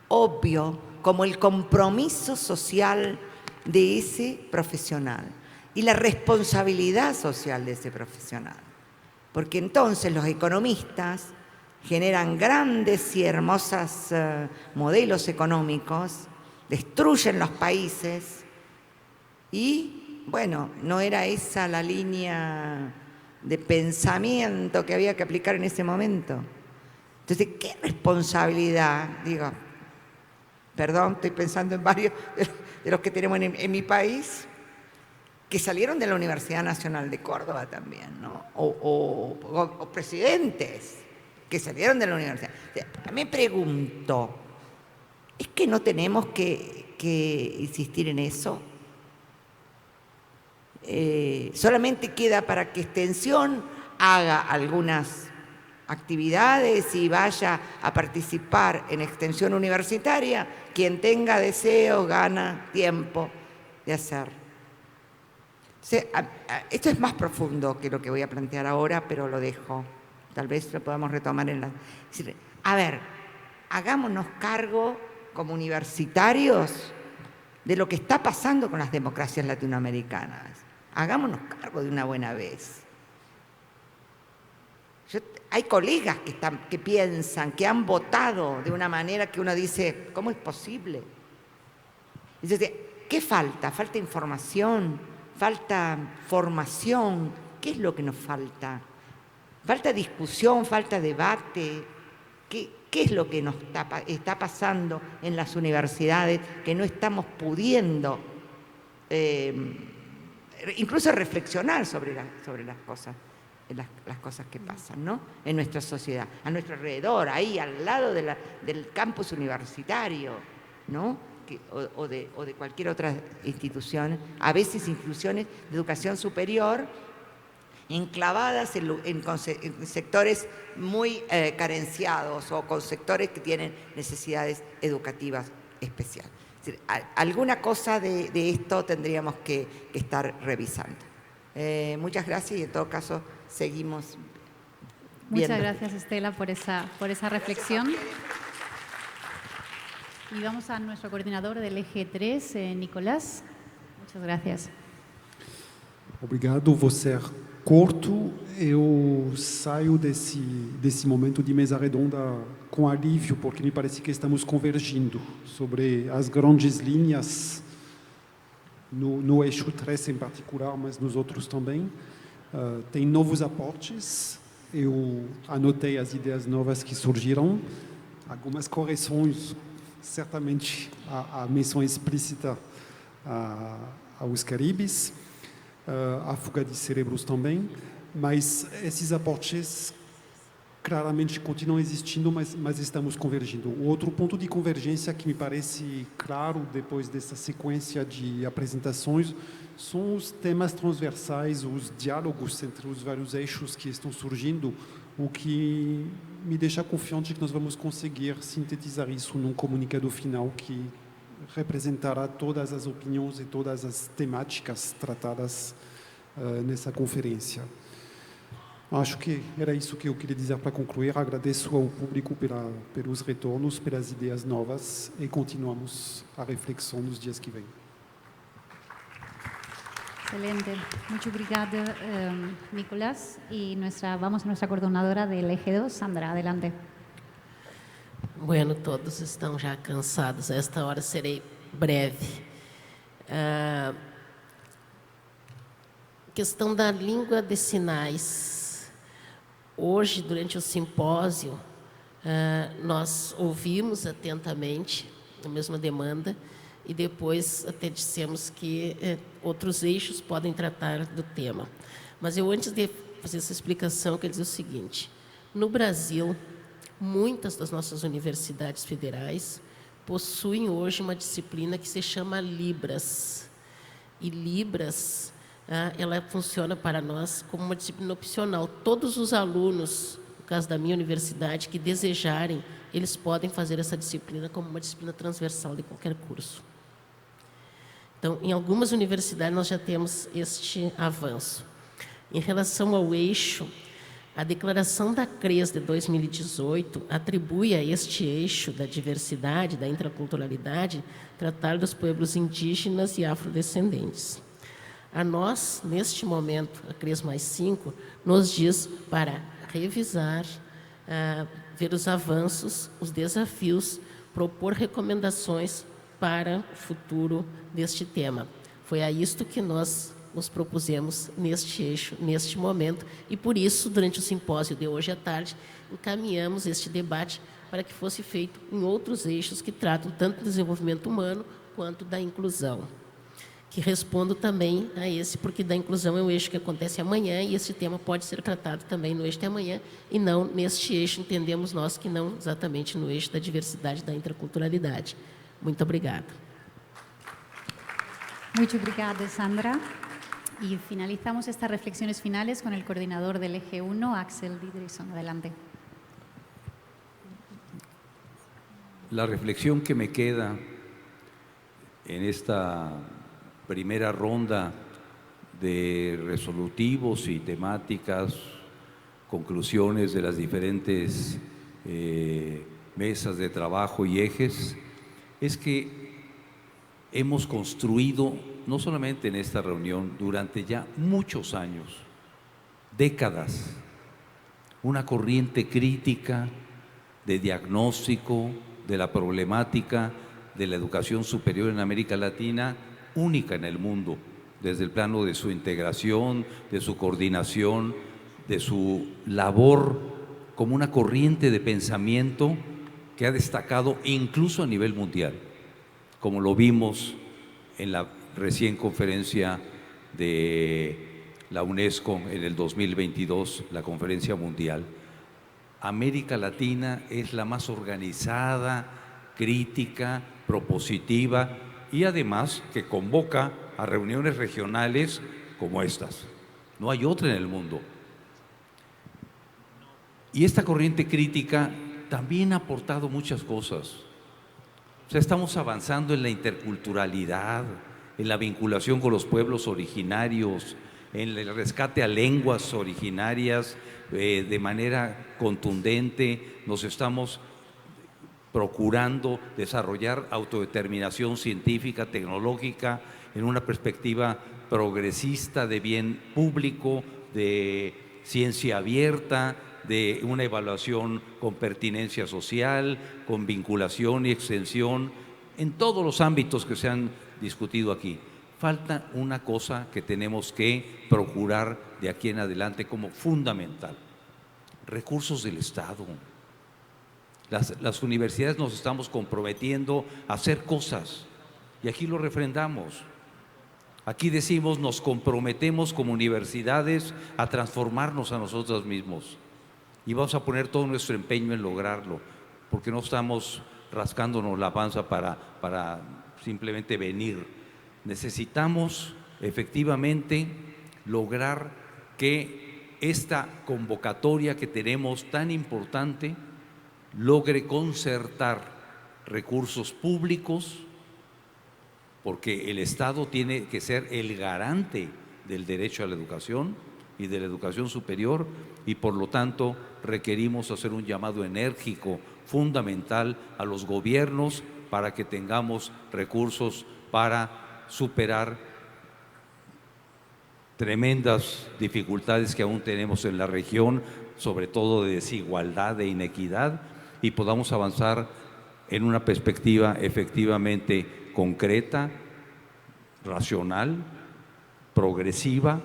obvio como el compromiso social de ese profesional y la responsabilidad social de ese profesional. Porque entonces los economistas generan grandes y hermosos modelos económicos, destruyen los países y, bueno, no era esa la línea de pensamiento que había que aplicar en ese momento. Entonces, ¿qué responsabilidad? Digo, perdón, estoy pensando en varios de los que tenemos en mi país, que salieron de la Universidad Nacional de Córdoba también, ¿no? O presidentes que salieron de la universidad. O sea, me pregunto, ¿es que no tenemos que insistir en eso? Solamente queda para que Extensión haga algunas actividades y vaya a participar en Extensión Universitaria. Quien tenga deseo, gana tiempo de hacer. Esto es más profundo que lo que voy a plantear ahora, pero lo dejo. Tal vez lo podamos retomar en la... A ver, hagámonos cargo como universitarios de lo que está pasando con las democracias latinoamericanas. Hagámonos cargo de una buena vez. Hay colegas que piensan, que han votado de una manera que uno dice, ¿cómo es posible? Entonces, ¿qué falta? Falta información, falta formación. ¿Qué es lo que nos falta? Falta discusión, falta debate. ¿Qué es lo que nos está pasando en las universidades que no estamos pudiendo incluso reflexionar sobre las cosas que pasan, ¿no? En nuestra sociedad, a nuestro alrededor, ahí al lado del campus universitario, ¿no? O de cualquier otra institución, a veces instituciones de educación superior enclavadas en sectores muy carenciados o con sectores que tienen necesidades educativas especiales. Es decir, alguna cosa de esto tendríamos que estar revisando. Muchas gracias y en todo caso seguimos viendo. Muchas gracias, Estela, por esa reflexión. Y vamos a nuestro coordinador del eje 3, Nicolás. Muchas gracias. Obrigado. Vou ser curto, eu saio desse momento de mesa redonda com alívio, porque me parece que estamos convergindo sobre as grandes linhas, no eixo 3 em particular, mas nos outros também. Tem novos aportes, eu anotei as ideias novas que surgiram, algumas correções, certamente a menção explícita aos Caribes, a fuga de cérebros também, mas esses aportes claramente continuam existindo, mas estamos convergindo. O outro ponto de convergência que me parece claro depois dessa sequência de apresentações são os temas transversais, os diálogos entre os vários eixos que estão surgindo, o que me deixa confiante que nós vamos conseguir sintetizar isso num comunicado final que representará todas as opiniões e todas as temáticas tratadas nessa conferência. Acho que era isso que eu queria dizer para concluir. Agradeço ao público pelos retornos, pelas ideias novas e continuamos a reflexão nos dias que vêm. Excelente. Muchas obrigada, Nicolás. Y vamos a nuestra coordinadora del Eje 2, Sandra. Adelante. Bueno, todos estão já cansados. A esta hora serei breve. Questão da língua de sinais. Hoje, durante o simpósio, nós ouvimos atentamente a mesma demanda e depois até dissemos que outros eixos podem tratar do tema. Mas eu, antes de fazer essa explicação, quero dizer o seguinte. No Brasil, muitas das nossas universidades federais possuem hoje uma disciplina que se chama Libras. E Libras, ela funciona para nós como uma disciplina opcional. Todos os alunos, no caso da minha universidade, que desejarem, eles podem fazer essa disciplina como uma disciplina transversal de qualquer curso. Então, em algumas universidades nós já temos este avanço. Em relação ao eixo, a declaração da CRES de 2018 atribui a este eixo da diversidade, da intraculturalidade, tratar dos pueblos indígenas e afrodescendentes. A nós, neste momento, a CRES mais 5, nos diz para revisar, ver os avanços, os desafios, propor recomendações para o futuro deste tema. Foi a isto que nós nos propusemos neste eixo, neste momento, e por isso, durante o simpósio de hoje à tarde, encaminhamos este debate para que fosse feito em outros eixos que tratam tanto do desenvolvimento humano quanto da inclusão. Que respondo também a esse, porque da inclusão é um eixo que acontece amanhã e esse tema pode ser tratado também no eixo de amanhã e não neste eixo, entendemos nós que não exatamente no eixo da diversidade e da interculturalidade. Muito obrigada. Muito obrigada, Sandra. Y finalizamos estas reflexiones finales con el coordinador del Eje 1, Axel Didrikson. Adelante. La reflexión que me queda en esta primera ronda de resolutivos y temáticas, conclusiones de las diferentes mesas de trabajo y ejes, es que hemos construido, no solamente en esta reunión, durante ya muchos años, décadas, una corriente crítica de diagnóstico de la problemática de la educación superior en América Latina, única en el mundo, desde el plano de su integración, de su coordinación, de su labor como una corriente de pensamiento que ha destacado incluso a nivel mundial, como lo vimos en la recién conferencia de la UNESCO en el 2022, la conferencia mundial. América Latina es la más organizada, crítica, propositiva y además que convoca a reuniones regionales como estas. No hay otra en el mundo. Y esta corriente crítica también ha aportado muchas cosas. O sea, estamos avanzando en la interculturalidad, en la vinculación con los pueblos originarios, en el rescate a lenguas originarias de manera contundente. Nos estamos procurando desarrollar autodeterminación científica, tecnológica, en una perspectiva progresista de bien público, de ciencia abierta, de una evaluación con pertinencia social, con vinculación y extensión, en todos los ámbitos que se han discutido aquí. Falta una cosa que tenemos que procurar de aquí en adelante como fundamental: recursos del Estado. Las universidades nos estamos comprometiendo a hacer cosas y aquí lo refrendamos. Aquí decimos, nos comprometemos como universidades a transformarnos a nosotros mismos y vamos a poner todo nuestro empeño en lograrlo, porque no estamos rascándonos la panza para simplemente venir. Necesitamos efectivamente lograr que esta convocatoria que tenemos tan importante logre concertar recursos públicos, porque el Estado tiene que ser el garante del derecho a la educación y de la educación superior, y por lo tanto requerimos hacer un llamado enérgico, fundamental a los gobiernos para que tengamos recursos para superar tremendas dificultades que aún tenemos en la región, sobre todo de desigualdad e inequidad, y podamos avanzar en una perspectiva efectivamente concreta, racional, progresiva,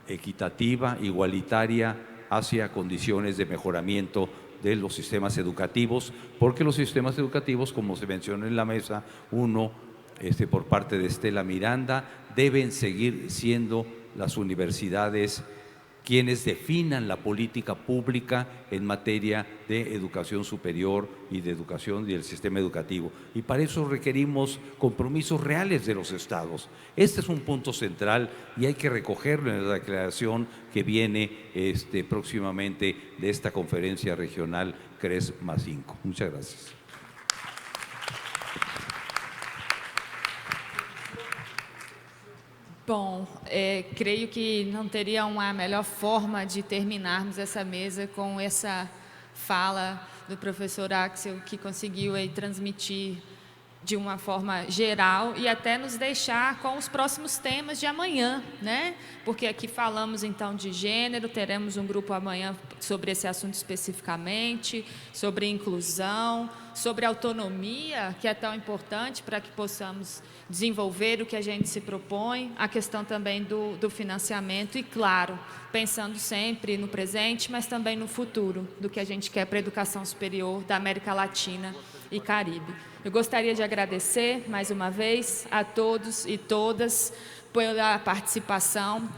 equitativa, igualitaria, hacia condiciones de mejoramiento de los sistemas educativos, porque los sistemas educativos, como se mencionó en la mesa, por parte de Estela Miranda, deben seguir siendo las universidades quienes definan la política pública en materia de educación superior y de educación y del sistema educativo. Y para eso requerimos compromisos reales de los estados. Este es un punto central y hay que recogerlo en la declaración que viene próximamente de esta conferencia regional CRES+5. Muchas gracias. Bom, creio que não teria uma melhor forma de terminarmos essa mesa com essa fala do professor Axel, que conseguiu aí transmitir de uma forma geral e até nos deixar com os próximos temas de amanhã, né? Porque aqui falamos então de gênero, teremos um grupo amanhã sobre esse assunto especificamente, sobre inclusão, sobre autonomia, que é tão importante para que possamos desenvolver o que a gente se propõe, a questão também do financiamento e, claro, pensando sempre no presente, mas também no futuro, do que a gente quer para a educação superior da América Latina e Caribe. Eu gostaria de agradecer, mais uma vez, a todos e todas pela participação.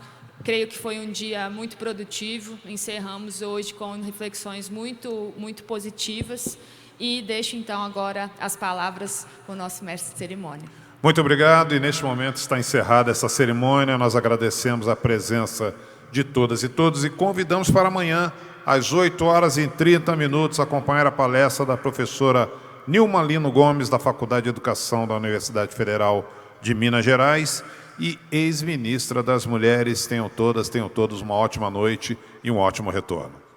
Creio que foi um dia muito produtivo, encerramos hoje com reflexões muito positivas e deixo, então, agora as palavras com o nosso mestre de cerimônia. Muito obrigado, e neste momento está encerrada essa cerimônia. Nós agradecemos a presença de todas e todos e convidamos para amanhã, às 8h30, acompanhar a palestra da professora Nilma Lino Gomes, da Faculdade de Educação da Universidade Federal de Minas Gerais e ex-ministra das Mulheres. Tenham todos uma ótima noite e um ótimo retorno.